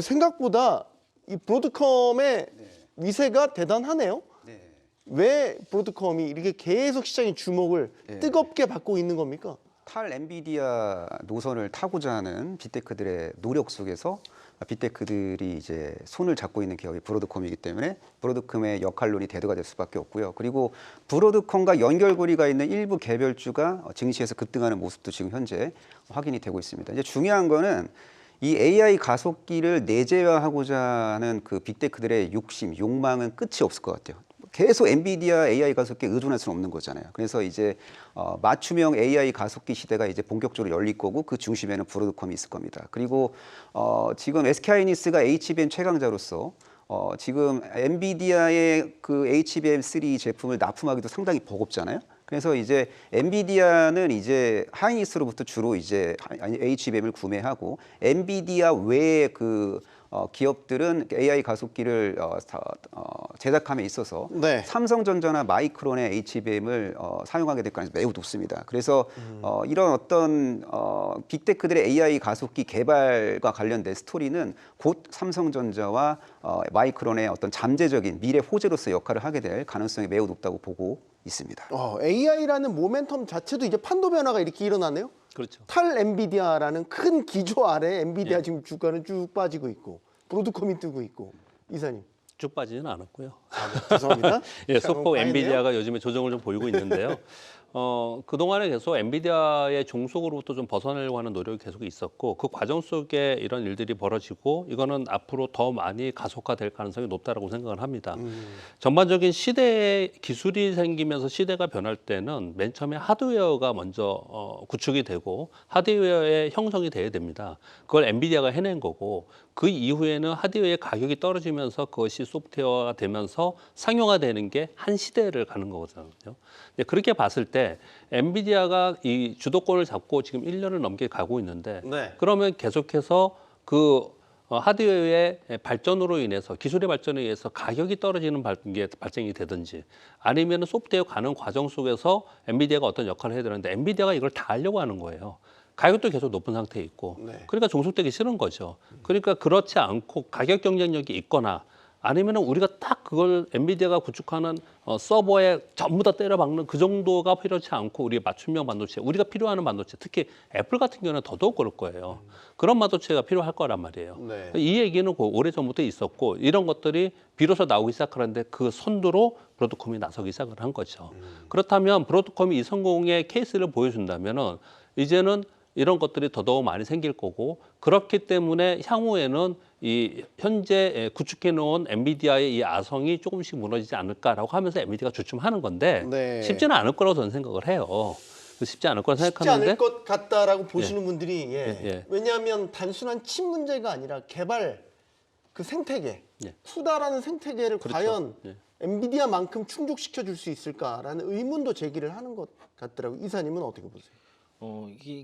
생각보다 이 브로드컴의 위세가 대단하네요. 왜 브로드컴이 이렇게 계속 시장의 주목을 뜨겁게 받고 있는 겁니까? 탈 엔비디아 노선을 타고자 하는 빅테크들의 노력 속에서 빅테크들이 이제 손을 잡고 있는 기업이 브로드컴이기 때문에 브로드컴의 역할론이 대두가 될 수밖에 없고요. 그리고 브로드컴과 연결고리가 있는 일부 개별주가 증시에서 급등하는 모습도 지금 현재 확인이 되고 있습니다. 이제 중요한 거는 이 AI 가속기를 내재화하고자 하는 그 빅테크들의 욕심, 욕망은 끝이 없을 것 같아요. 계속 엔비디아 AI 가속기에 의존할 수는 없는 거잖아요. 그래서 이제 맞춤형 AI 가속기 시대가 이제 본격적으로 열릴 거고 그 중심에는 브로드컴이 있을 겁니다. 그리고 지금 SK하이닉스가 HBM 최강자로서 지금 엔비디아의 그 HBM3 제품을 납품하기도 상당히 버겁잖아요. 그래서 이제 엔비디아는 이제 하이닉스로부터 주로 이제 HBM을 구매하고 엔비디아 외의 그 기업들은 AI 가속기를 제작함에 있어서 삼성전자나 마이크론의 HBM을 사용하게 될 가능성이 매우 높습니다. 그래서 이런 어떤 빅테크들의 AI 가속기 개발과 관련된 스토리는 곧 삼성전자와 마이크론의 어떤 잠재적인 미래 호재로서 역할을 하게 될 가능성이 매우 높다고 보고 있습니다. AI라는 모멘텀 자체도 이제 판도 변화가 이렇게 일어나네요. 그렇죠. 탈 엔비디아라는 큰 기조 아래 엔비디아 지금 주가는 쭉 빠지고 있고 브로드컴이 뜨고 있고 이사님. 쭉 빠지지는 않았고요. 죄송합니다. 예, 소폭 엔비디아가 요즘에 조정을 좀 보이고 있는데요. 그동안에 계속 엔비디아의 종속으로부터 좀 벗어나려고 하는 노력이 계속 있었고 그 과정 속에 이런 일들이 벌어지고 이거는 앞으로 더 많이 가속화될 가능성이 높다라고 생각을 합니다. 전반적인 시대에 기술이 생기면서 시대가 변할 때는 맨 처음에 하드웨어가 먼저 구축이 되고 하드웨어의 형성이 돼야 됩니다. 그걸 엔비디아가 해낸 거고 그 이후에는 하드웨어의 가격이 떨어지면서 그것이 소프트웨어가 되면서 상용화되는 게 한 시대를 가는 거거든요. 그렇게 봤을 때 엔비디아가 이 주도권을 잡고 지금 1년을 넘게 가고 있는데 그러면 계속해서 그 하드웨어의 발전으로 인해서 기술의 발전에 의해서 가격이 떨어지는 게 발생이 되든지 아니면 소프트웨어 가는 과정 속에서 엔비디아가 어떤 역할을 해야 되는데 엔비디아가 이걸 다 하려고 하는 거예요. 가격도 계속 높은 상태에 있고 그러니까 종속되기 싫은 거죠. 그러니까 그렇지 않고 가격 경쟁력이 있거나 아니면 우리가 딱 그걸 엔비디아가 구축하는 서버에 전부 다 때려박는 그 정도가 필요치 않고 우리 맞춤형 반도체, 우리가 필요하는 반도체, 특히 애플 같은 경우는 더더욱 그럴 거예요. 그런 반도체가 필요할 거란 말이에요. 이 얘기는 오래전부터 있었고 이런 것들이 비로소 나오기 시작하는데 그 선두로 브로드컴이 나서기 시작을 한 거죠. 그렇다면 브로드컴이 이 성공의 케이스를 보여준다면 이제는 이런 것들이 더더욱 많이 생길 거고 그렇기 때문에 향후에는 이 현재 구축해 놓은 엔비디아의 이 아성이 조금씩 무너지지 않을까라고 하면서 엔비디아가 주춤하는 건데 쉽지는 않을 거라고 저는 생각을 해요. 쉽지 않을 거라 쉽지 생각하는데 않을 것 같다라고 보시는 분들이 예. 왜냐하면 단순한 칩 문제가 아니라 개발 그 생태계, 예. 쿠다라는 생태계를 그렇죠. 과연 예. 엔비디아만큼 충족시켜 줄 수 있을까라는 의문도 제기를 하는 것 같더라고요. 이사님은 어떻게 보세요?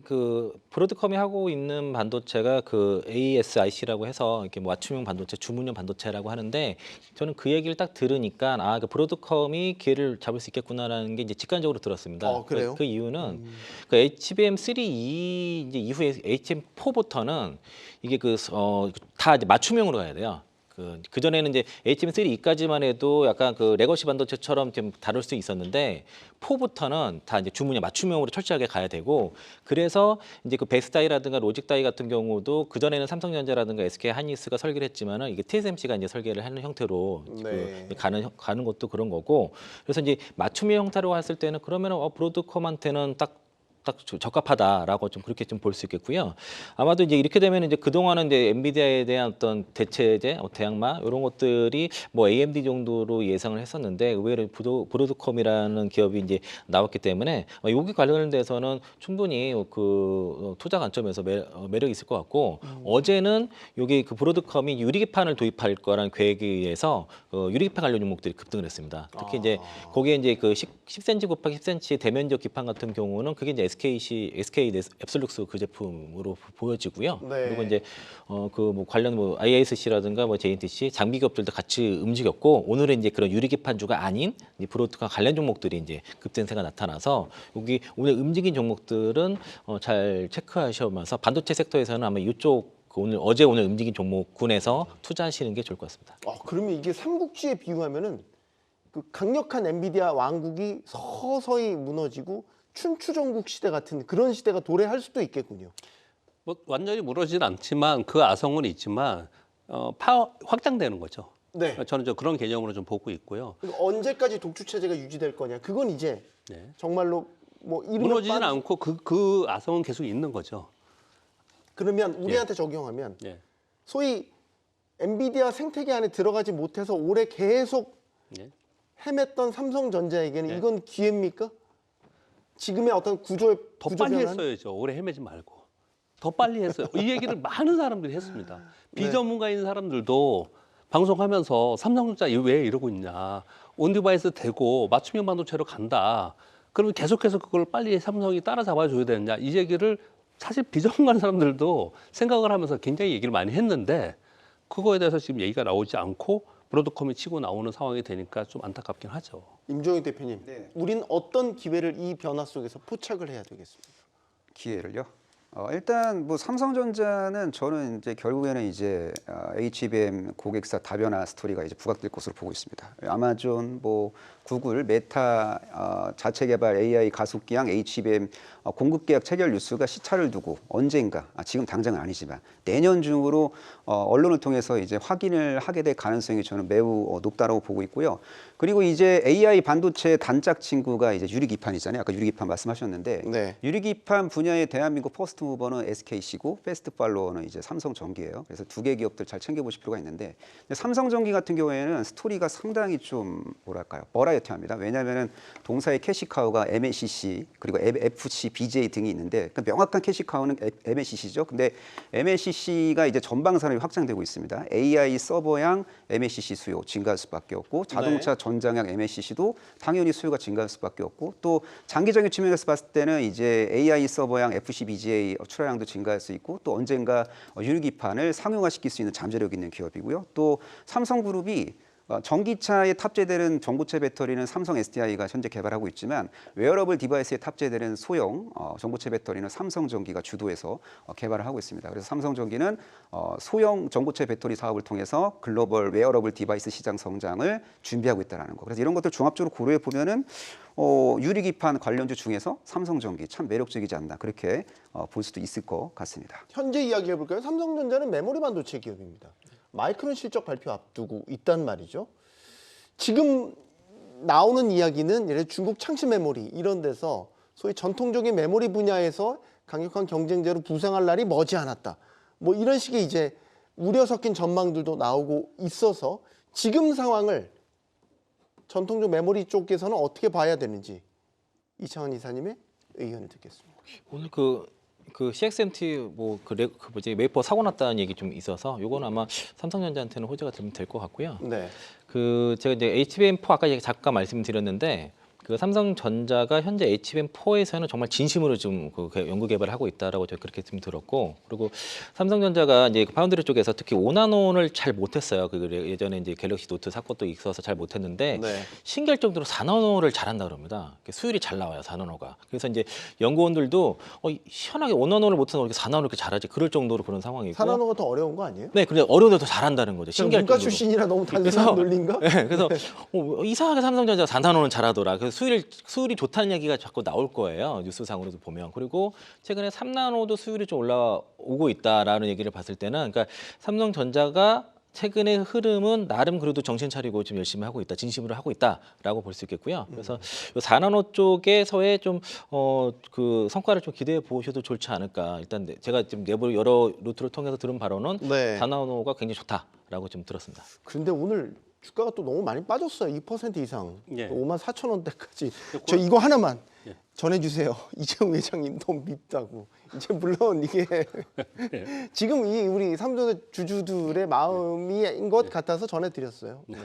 그 브로드컴이 하고 있는 반도체가 그 ASIC라고 해서 이렇게 뭐 맞춤형 반도체, 주문형 반도체라고 하는데 저는 그 얘기를 딱 들으니까 그 브로드컴이 기회를 잡을 수 있겠구나라는 게 이제 직관적으로 들었습니다. 그래요? 그 이유는 그 HBM3E 이제 이후에 HBM4부터는 이게 다 이제 맞춤형으로 가야 돼요. 그 전에는 이제 HBM3E까지만 해도 약간 그 레거시 반도체처럼 좀 다룰 수 있었는데 4부터는 다 이제 주문형 맞춤형으로 철저하게 가야 되고 그래서 이제 그 베스다이라든가 로직다이 같은 경우도 그 전에는 삼성전자라든가 SK 하이닉스가 설계를 했지만은 이게 TSMC가 이제 설계를 하는 형태로 네. 가는 것도 그런 거고 그래서 이제 맞춤형 형태로 했을 때는 그러면은 이딱 적합하다라고 좀 그렇게 좀 볼 수 있겠고요. 아마도 이제 이렇게 되면 이제 그동안은 이제 엔비디아에 대한 어떤 대체제, 대항마 이런 것들이 뭐 AMD 정도로 예상을 했었는데 의외로 브로드컴이라는 기업이 이제 나왔기 때문에 여기 관련돼서는 충분히 그 투자 관점에서 매력이 있을 것 같고 어제는 여기 그 브로드컴이 유리기판을 도입할 거라는 계획에 의해서 유리기판 관련 종목들이 급등을 했습니다. 특히 이제 거기에 이제 그 10cm 곱하기 10cm 대면적 기판 같은 경우는 그게 이제 SK 앱솔룩스 그 제품으로 보여지고요. 네. 그리고 이제 그 뭐 관련 뭐 IISC라든가 뭐 JNTC 장비 기업들도 같이 움직였고 오늘은 이제 그런 유리 기판주가 아닌 브로드컴 관련 종목들이 이제 급등세가 나타나서 여기 오늘 움직인 종목들은 잘 체크하시면서 반도체 섹터에서는 아마 이쪽 어제 오늘 움직인 종목군에서 투자하시는 게 좋을 것 같습니다. 그러면 이게 삼국지에 비유하면은 그 강력한 엔비디아 왕국이 서서히 무너지고 춘추전국 시대 같은 그런 시대가 도래할 수도 있겠군요. 뭐 완전히 무너지진 않지만 그 아성은 있지만 확장되는 거죠. 네. 저는 그런 개념으로 좀 보고 있고요. 그러니까 언제까지 독주 체제가 유지될 거냐? 그건 이제 네. 정말로 뭐 이름을 무너지진 않고 그 아성은 계속 있는 거죠. 그러면 우리한테 적용하면 예. 소위 엔비디아 생태계 안에 들어가지 못해서 올해 계속 예. 헤맸던 삼성전자에게는 네. 이건 기회입니까? 지금의 어떤 구조 빨리 변화는? 했어야죠. 오래 헤매지 말고. 더 빨리 했어요. 이 얘기를 많은 사람들이 했습니다. 네. 비전문가인 사람들도 방송하면서 삼성전자 왜 이러고 있냐. 온디바이스 되고 맞춤형 반도체로 간다. 그러면 계속해서 그걸 빨리 삼성이 따라잡아줘야 되느냐. 이 얘기를 사실 비전문가인 사람들도 생각을 하면서 굉장히 얘기를 많이 했는데 그거에 대해서 지금 얘기가 나오지 않고 브로드컴이 치고 나오는 상황이 되니까 좀 안타깝긴 하죠. 임종익 대표님, 네. 우린 어떤 기회를 이 변화 속에서 포착을 해야 되겠습니까? 기회를요. 일단 뭐 삼성전자는 저는 이제 결국에는 이제 HBM 고객사 다변화 스토리가 이제 부각될 것으로 보고 있습니다. 아마존, 뭐 구글, 메타 자체 개발 AI 가속기형 HBM 공급 계약 체결 뉴스가 시차를 두고 언젠가 지금 당장은 아니지만 내년 중으로 언론을 통해서 이제 확인을 하게 될 가능성이 저는 매우 높다라고 보고 있고요. 그리고 이제 AI 반도체 단짝 친구가 이제 유리기판이잖아요. 아까 유리기판 말씀하셨는데 네. 유리기판 분야의 대한민국 퍼스트 무버는 SKC고 패스트 팔로워는 이제 삼성전기예요. 그래서 두 개 기업들 잘 챙겨보실 필요가 있는데 삼성전기 같은 경우에는 스토리가 상당히 좀 뭐랄까요 버라이어티합니다. 왜냐하면은 동사의 캐시카우가 MLCC 그리고 FC, BJ 등이 있는데 그 명확한 캐시카우는 MLCC죠. 근데 MLCC가 이제 전방 산업이 확장되고 있습니다. AI 서버향 MLCC 수요 증가할 수밖에 없고 자동차 전장향 MLCC도 당연히 수요가 증가할 수밖에 없고 또 장기적인 측면에서 봤을 때는 이제 AI 서버향 FC, BJ 출하량도 증가할 수 있고 또 언젠가 유리기판을 상용화시킬 수 있는 잠재력 있는 기업이고요. 또 삼성그룹이 전기차에 탑재되는 전고체 배터리는 삼성 SDI가 현재 개발하고 있지만 웨어러블 디바이스에 탑재되는 소형 전고체 배터리는 삼성전기가 주도해서 개발을 하고 있습니다. 그래서 삼성전기는 소형 전고체 배터리 사업을 통해서 글로벌 웨어러블 디바이스 시장 성장을 준비하고 있다는 거. 그래서 이런 것들 종합적으로 고려해 보면은 유리기판 관련주 중에서 삼성전기 참 매력적이지 않나 그렇게 볼 수도 있을 것 같습니다. 현재 이야기해 볼까요? 삼성전자는 메모리 반도체 기업입니다. 마이크론 실적 발표 앞두고 있단 말이죠. 지금 나오는 이야기는 예를 들어 중국 창시 메모리 이런 데서 소위 전통적인 메모리 분야에서 강력한 경쟁자로 부상할 날이 머지않았다. 뭐 이런 식의 이제 우려 섞인 전망들도 나오고 있어서 지금 상황을 전통적 메모리 쪽에서는 어떻게 봐야 되는지 이창환 이사님의 의견을 듣겠습니다. 오늘 그 CXMT 뭐지 웨이퍼 사고 났다는 얘기 좀 있어서 요건 아마 삼성전자한테는 호재가 되면 될 것 같고요. 네. 제가 이제 HBM4 아까 잠깐 말씀드렸는데 그 삼성전자가 현재 HBM4에서는 정말 진심으로 좀 연구 개발을 하고 있다라고 제가 그렇게 좀 들었고, 그리고 삼성전자가 이제 파운드리 쪽에서 특히 5나노를 잘 못했어요. 예전에 이제 갤럭시 노트 사건도 있어서 잘 못했는데 네. 신기할 정도로 4나노를 잘한다 그럽니다. 수율이 잘 나와요, 4나노가. 그래서 이제 연구원들도 희한하게 5나노를 못해서 이렇게 4나노를 이렇게 잘하지 그럴 정도로 그런 상황이고. 4나노가 더 어려운 거 아니에요? 네, 근데 어려운데 더 잘한다는 거죠. 신기할 문과 정도로. 출신이라 너무 그래서- 단순한 논리인가? 네, 그래서 이상하게 삼성전자 4나노는 잘하더라. 그래서 수율이 좋다는 얘기가 자꾸 나올 거예요. 뉴스상으로도 보면. 그리고 최근에 3나노도 수율이 좀 올라오고 있다라는 얘기를 봤을 때는, 그러니까 삼성전자가 최근의 흐름은 나름 그래도 정신 차리고 좀 열심히 하고 있다, 진심으로 하고 있다라고 볼 수 있겠고요. 그래서 요 4나노 쪽에서의 좀 그 성과를 좀 기대해 보셔도 좋지 않을까. 일단 제가 지금 내부 여러 루트를 통해서 들은 바로는 네. 4나노가 굉장히 좋다라고 좀 들었습니다. 그런데 오늘 주가가 또 너무 많이 빠졌어요. 2% 이상. 예. 54,000원대까지. 저 이거 하나만 예. 전해주세요. 이재용 회장님 너무 밉다고. 이제 물론 이게 지금 이 우리 삼성의 주주들의 마음인 것 같아서 전해드렸어요. 네.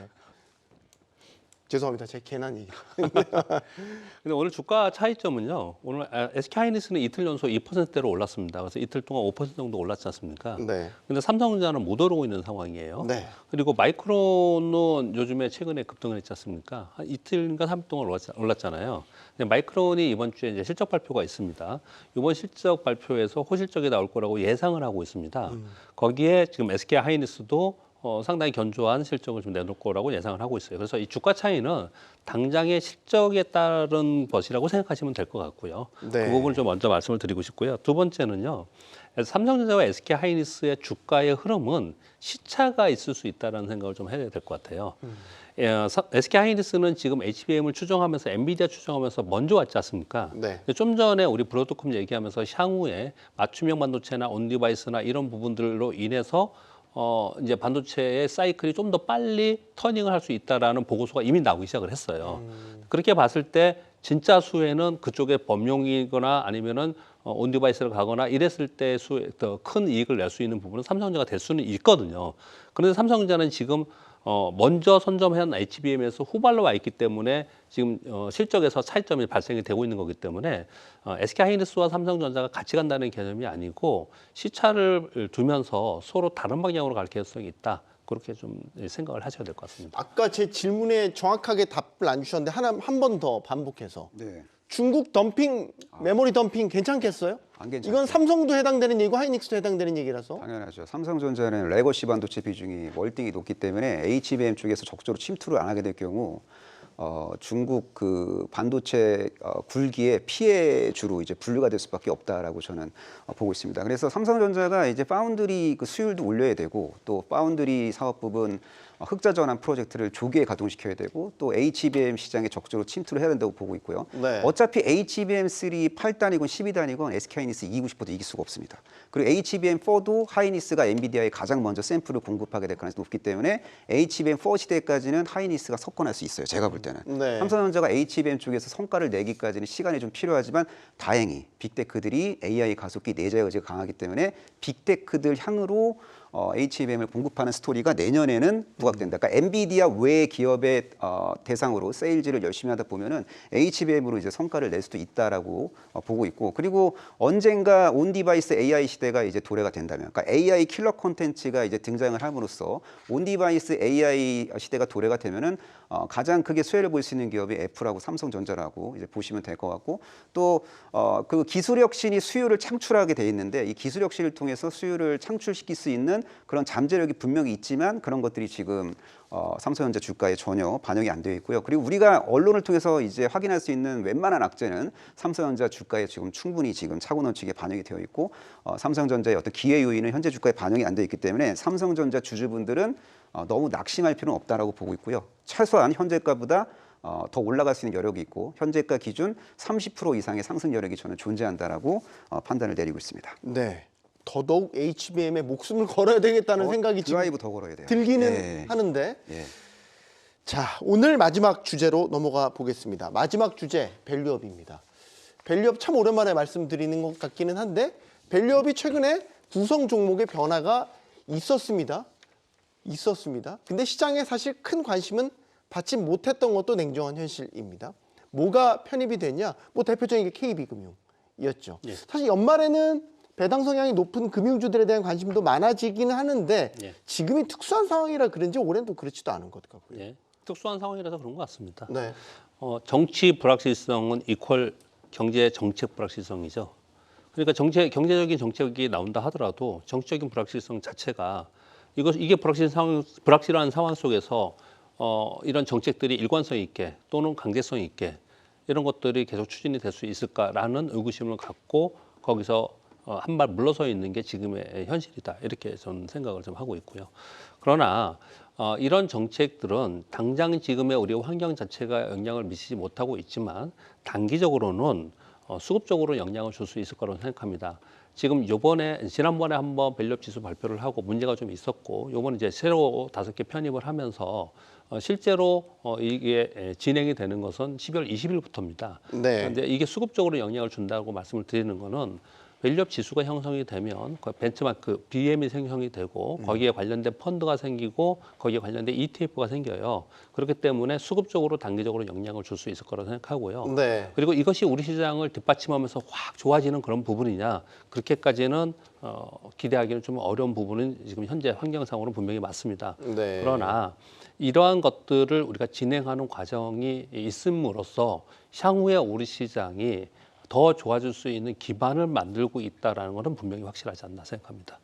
죄송합니다. 제 괜한 얘기. 근데 오늘 주가 차이점은요. 오늘 SK하이닉스는 이틀 연속 2%대로 올랐습니다. 그래서 이틀 동안 5% 정도 올랐지 않습니까? 네. 근데 삼성전자는 못 오르고 있는 상황이에요. 네. 그리고 마이크론은 요즘에 최근에 급등을 했지 않습니까? 한 이틀인가 3일 동안 올랐잖아요. 근데 마이크론이 이번 주에 이제 실적 발표가 있습니다. 이번 실적 발표에서 호실적이 나올 거라고 예상을 하고 있습니다. 거기에 지금 SK하이닉스도 상당히 견조한 실적을 좀 내놓을 거라고 예상을 하고 있어요. 그래서 이 주가 차이는 당장의 실적에 따른 것이라고 생각하시면 될 것 같고요. 네. 그 부분을 좀 먼저 말씀을 드리고 싶고요. 두 번째는요. 삼성전자와 SK하이닉스의 주가의 흐름은 시차가 있을 수 있다는 생각을 좀 해야 될 것 같아요. SK하이닉스는 지금 HBM을 추정하면서 엔비디아 추정하면서 먼저 왔지 않습니까? 네. 좀 전에 우리 브로드컴 얘기하면서 향후에 맞춤형 반도체나 온디바이스나 이런 부분들로 인해서 이제 반도체의 사이클이 좀 더 빨리 터닝을 할 수 있다라는 보고서가 이미 나오기 시작을 했어요. 그렇게 봤을 때 진짜 수혜는 그쪽의 범용이거나 아니면은 온디바이스를 가거나 이랬을 때 더 큰 이익을 낼 수 있는 부분은 삼성전자가 될 수는 있거든요. 그런데 삼성전자는 지금 먼저 선점한 HBM에서 후발로 와 있기 때문에 지금 실적에서 차이점이 발생이 되고 있는 거기 때문에 SK하이닉스와 삼성전자가 같이 간다는 개념이 아니고 시차를 두면서 서로 다른 방향으로 갈 가능성이 있다. 그렇게 좀 생각을 하셔야 될 것 같습니다. 아까 제 질문에 정확하게 답을 안 주셨는데 한 번 더 반복해서. 네. 중국 덤핑, 메모리 덤핑 괜찮겠어요? 안 괜찮죠. 이건 삼성도 해당되는 얘기고 하이닉스도 해당되는 얘기라서. 당연하죠. 삼성전자는 레거시 반도체 비중이 월등히 높기 때문에 HBM 쪽에서 적극적으로 침투를 안 하게 될 경우 중국 그 반도체 굴기의 피해주로 이제 분류가 될 수밖에 없다라고 저는 보고 있습니다. 그래서 삼성전자가 이제 파운드리 그 수율도 올려야 되고 또 파운드리 사업 부분 흑자 전환 프로젝트를 조기에 가동시켜야 되고 또 HBM 시장에 적극적으로 침투를 해야 된다고 보고 있고요. 네. 어차피 HBM3 8단이건 12단이건 SK하이닉스 이기고 싶어도 이길 수가 없습니다. 그리고 HBM4도 하이닉스가 엔비디아에 가장 먼저 샘플을 공급하게 될 가능성이 높기 때문에 HBM4 시대까지는 하이닉스가 석권할 수 있어요. 제가 볼 때는. 네. 삼성전자가 HBM 쪽에서 성과를 내기까지는 시간이 좀 필요하지만 다행히 빅테크들이 AI 가속기 내재 여지가 강하기 때문에 빅테크들 향으로 HBM을 공급하는 스토리가 내년에는 부각된다. 그러니까 엔비디아 외 기업의 대상으로 세일즈를 열심히 하다 보면은 HBM으로 이제 성과를 낼 수도 있다라고 보고 있고, 그리고 언젠가 온 디바이스 AI 시대가 이제 도래가 된다면, 그러니까 AI 킬러 콘텐츠가 이제 등장을 함으로써 온 디바이스 AI 시대가 도래가 되면은 가장 크게 수혜를 볼 수 있는 기업이 애플하고 삼성전자라고 이제 보시면 될 것 같고, 또 그 기술 혁신이 수요를 창출하게 돼 있는데 이 기술 혁신을 통해서 수요를 창출시킬 수 있는 그런 잠재력이 분명히 있지만 그런 것들이 지금 삼성전자 주가에 전혀 반영이 안 되어 있고요. 그리고 우리가 언론을 통해서 이제 확인할 수 있는 웬만한 악재는 삼성전자 주가에 지금 충분히 지금 차고 넘치게 반영이 되어 있고 삼성전자의 어떤 기회 요인은 현재 주가에 반영이 안 되어 있기 때문에 삼성전자 주주분들은 너무 낙심할 필요는 없다라고 보고 있고요. 최소한 현재가보다 더 올라갈 수 있는 여력이 있고 현재가 기준 30% 이상의 상승 여력이 저는 존재한다라고 판단을 내리고 있습니다. 네. 더더욱 HBM에 목숨을 걸어야 되겠다는 생각이 지금 드라이브 더 걸어야 돼요. 들기는 예. 하는데. 예. 자, 오늘 마지막 주제로 넘어가 보겠습니다. 마지막 주제 밸류업입니다. 밸류업 참 오랜만에 말씀드리는 것 같기는 한데 밸류업이 최근에 구성 종목의 변화가 있었습니다. 근데 시장에 사실 큰 관심은 받지 못했던 것도 냉정한 현실입니다. 뭐가 편입이 됐냐? 뭐 대표적인 게 KB금융이었죠. 예. 사실 연말에는 배당 성향이 높은 금융주들에 대한 관심도 많아지기는 하는데 예. 지금이 특수한 상황이라 그런지 올해는 또 그렇지도 않은 것 같고요. 예. 특수한 상황이라서 그런 것 같습니다. 네. 정치 불확실성은 이퀄 경제 정책 불확실성이죠. 그러니까 경제적인 정책이 나온다 하더라도 정치적인 불확실성 자체가 이게 불확실한 상황 속에서 이런 정책들이 일관성 있게 또는 강제성 있게 이런 것들이 계속 추진이 될 수 있을까라는 의구심을 갖고 거기서 한 발 물러서 있는 게 지금의 현실이다 이렇게 저는 생각을 좀 하고 있고요. 그러나 이런 정책들은 당장 지금의 우리 환경 자체가 영향을 미치지 못하고 있지만 단기적으로는 수급적으로 영향을 줄 수 있을 거라고 생각합니다. 지금 지난번에 한번 밸류업 지수 발표를 하고 문제가 좀 있었고 요번에 이제 새로 5개 편입을 하면서 실제로 이게 진행이 되는 것은 12월 20일부터입니다. 네. 그런데 이게 수급적으로 영향을 준다고 말씀을 드리는 거는 밸류업 지수가 형성이 되면 벤치마크 BM이 형성이 되고 거기에 관련된 펀드가 생기고 거기에 관련된 ETF가 생겨요. 그렇기 때문에 수급적으로 단기적으로 영향을 줄 수 있을 거라고 생각하고요. 네. 그리고 이것이 우리 시장을 뒷받침하면서 확 좋아지는 그런 부분이냐 그렇게까지는 기대하기는 좀 어려운 부분은 지금 현재 환경상으로는 분명히 맞습니다. 네. 그러나 이러한 것들을 우리가 진행하는 과정이 있음으로써 향후에 우리 시장이 더 좋아질 수 있는 기반을 만들고 있다는 것은 분명히 확실하지 않나 생각합니다.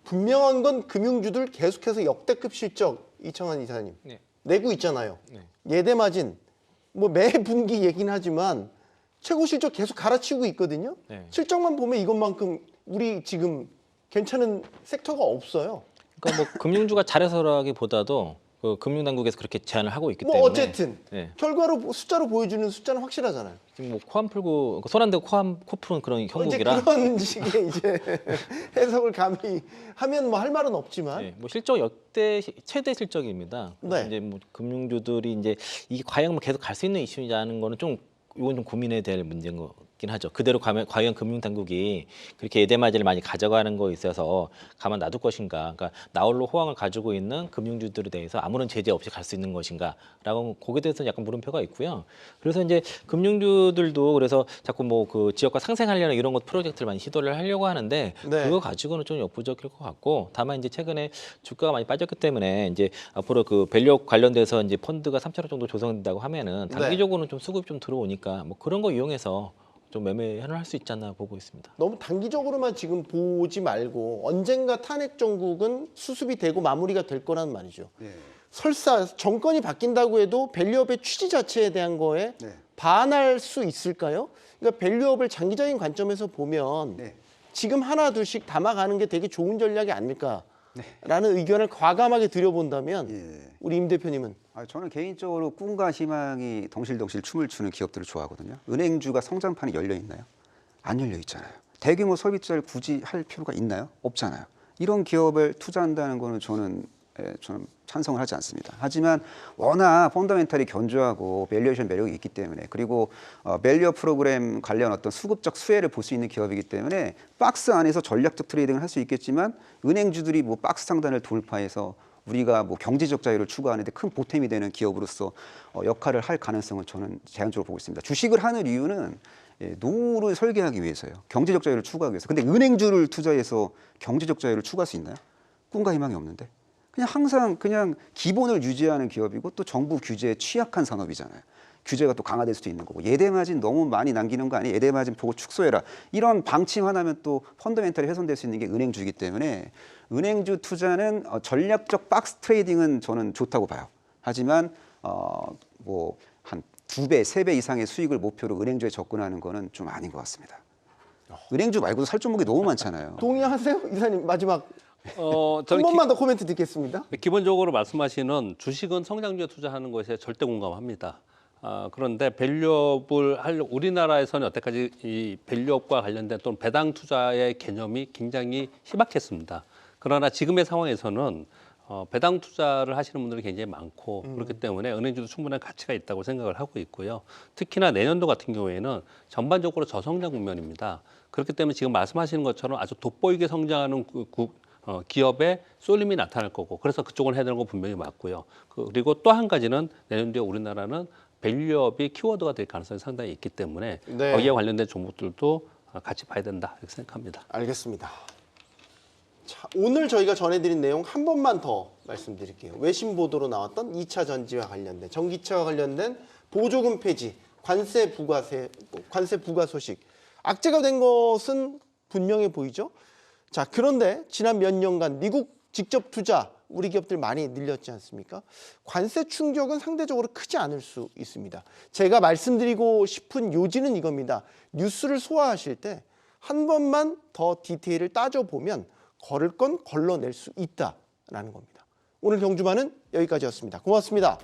분명한 건 금융주들 계속해서 역대급 실적 이청환 이사님 네. 내고 있잖아요. 네. 예대 마진 뭐 매 분기 얘기는 하지만 최고 실적 계속 갈아치우고 있거든요. 네. 실적만 보면 이것만큼 우리 지금 괜찮은 섹터가 없어요. 그러니까 뭐 금융주가 잘해서라기보다도 그 금융당국에서 그렇게 제안을 하고 있기 뭐 때문에 어쨌든 네. 결과로 숫자로 보여주는 숫자는 확실하잖아요. 지금 뭐 코 안 풀고 손 안 대고 코 푸는 그런 이제 형국이라 그런 식의 이제 해석을 감히 하면 뭐 할 말은 없지만 네, 뭐 실적 역대 최대 실적입니다. 그래서 네. 이제 뭐 금융주들이 이제 이게 과연 뭐 계속 갈 수 있는 이슈냐는 거는 좀 이건 좀 고민해야 될 문제인 거긴 하죠. 그대로 과연 금융당국이 그렇게 예대마진을 많이 가져가는 거에 있어서 가만 놔둘 것인가. 그러니까 나홀로 호황을 가지고 있는 금융주들에 대해서 아무런 제재 없이 갈 수 있는 것인가라고 거기에 대해서는 약간 물음표가 있고요. 그래서 이제 금융주들도 그래서 자꾸 뭐 그 지역과 상생하려는 이런 것 프로젝트를 많이 시도를 하려고 하는데 네. 그거 가지고는 좀 역부족일 것 같고 다만 이제 최근에 주가가 많이 빠졌기 때문에 이제 앞으로 그 밸류업 관련돼서 이제 펀드가 3천억 정도 조성된다고 하면은 단기적으로는 좀 수급이 좀 들어오니까 뭐 그런 거 이용해서 좀 매매를 할 수 있지 않나 보고 있습니다. 너무 단기적으로만 지금 보지 말고 언젠가 탄핵 정국은 수습이 되고 마무리가 될 거란 말이죠. 네. 설사 정권이 바뀐다고 해도 밸류업의 취지 자체에 대한 거에 네. 반할 수 있을까요? 그러니까 밸류업을 장기적인 관점에서 보면 네. 지금 하나 둘씩 담아가는 게 되게 좋은 전략이 아닐까라는 의견을 과감하게 드려본다면 예. 우리 임 대표님은 저는 개인적으로 꿈과 희망이 덩실덩실 춤을 추는 기업들을 좋아하거든요. 은행주가 성장판이 열려 있나요? 안 열려 있잖아요. 대규모 설비자를 굳이 할 필요가 있나요? 없잖아요. 이런 기업을 투자한다는 거는 저는 찬성을 하지 않습니다. 하지만 워낙 펀더멘탈이 견조하고 밸류에이션 매력이 있기 때문에 그리고 밸류업 프로그램 관련 어떤 수급적 수혜를 볼 수 있는 기업이기 때문에 박스 안에서 전략적 트레이딩을 할 수 있겠지만 은행주들이 뭐 박스 상단을 돌파해서 우리가 뭐 경제적 자유를 추구하는데 큰 보탬이 되는 기업으로서 역할을 할 가능성은 저는 제한적으로 보고 있습니다. 주식을 하는 이유는 노후를 설계하기 위해서요. 경제적 자유를 추구하기 위해서. 근데 은행주를 투자해서 경제적 자유를 추구할 수 있나요? 꿈과 희망이 없는데. 그냥 항상 그냥 기본을 유지하는 기업이고 또 정부 규제에 취약한 산업이잖아요. 규제가 또 강화될 수도 있는 거고 예대마진 너무 많이 남기는 거 아니에요? 예대마진 보고 축소해라. 이런 방침 하나면 또 펀더멘탈이 훼손될 수 있는 게 은행주이기 때문에 은행주 투자는 전략적 박스 트레이딩은 저는 좋다고 봐요. 하지만 뭐 한 2배, 3배 이상의 수익을 목표로 은행주에 접근하는 거는 좀 아닌 것 같습니다. 은행주 말고도 살 종목이 너무 많잖아요. 동의하세요? 이사님 마지막 한 저는 번만 더 코멘트 듣겠습니다. 기본적으로 말씀하시는 주식은 성장주에 투자하는 것에 절대 공감합니다. 그런데 밸류업을 하려고 우리나라에서는 여태까지 이 밸류업과 관련된 또는 배당 투자의 개념이 굉장히 희박했습니다. 그러나 지금의 상황에서는 배당 투자를 하시는 분들이 굉장히 많고 그렇기 때문에 은행주도 충분한 가치가 있다고 생각을 하고 있고요. 특히나 내년도 같은 경우에는 전반적으로 저성장 국면입니다. 그렇기 때문에 지금 말씀하시는 것처럼 아주 돋보이게 성장하는 기업의 쏠림이 나타날 거고 그래서 그쪽을 해야 되는 건 분명히 맞고요. 그리고 또 한 가지는 내년도에 우리나라는 밸류업이 키워드가 될 가능성이 상당히 있기 때문에 네. 거기에 관련된 종목들도 같이 봐야 된다 이렇게 생각합니다. 알겠습니다. 자, 오늘 저희가 전해드린 내용 한 번만 더 말씀드릴게요. 외신 보도로 나왔던 2차 전지와 관련된 전기차와 관련된 보조금 폐지, 관세 부과 소식. 악재가 된 것은 분명해 보이죠. 자, 그런데 지난 몇 년간 미국 직접 투자 우리 기업들 많이 늘렸지 않습니까? 관세 충격은 상대적으로 크지 않을 수 있습니다. 제가 말씀드리고 싶은 요지는 이겁니다. 뉴스를 소화하실 때 한 번만 더 디테일을 따져보면 걸을 건 걸러낼 수 있다라는 겁니다. 오늘 경주마는 여기까지였습니다. 고맙습니다.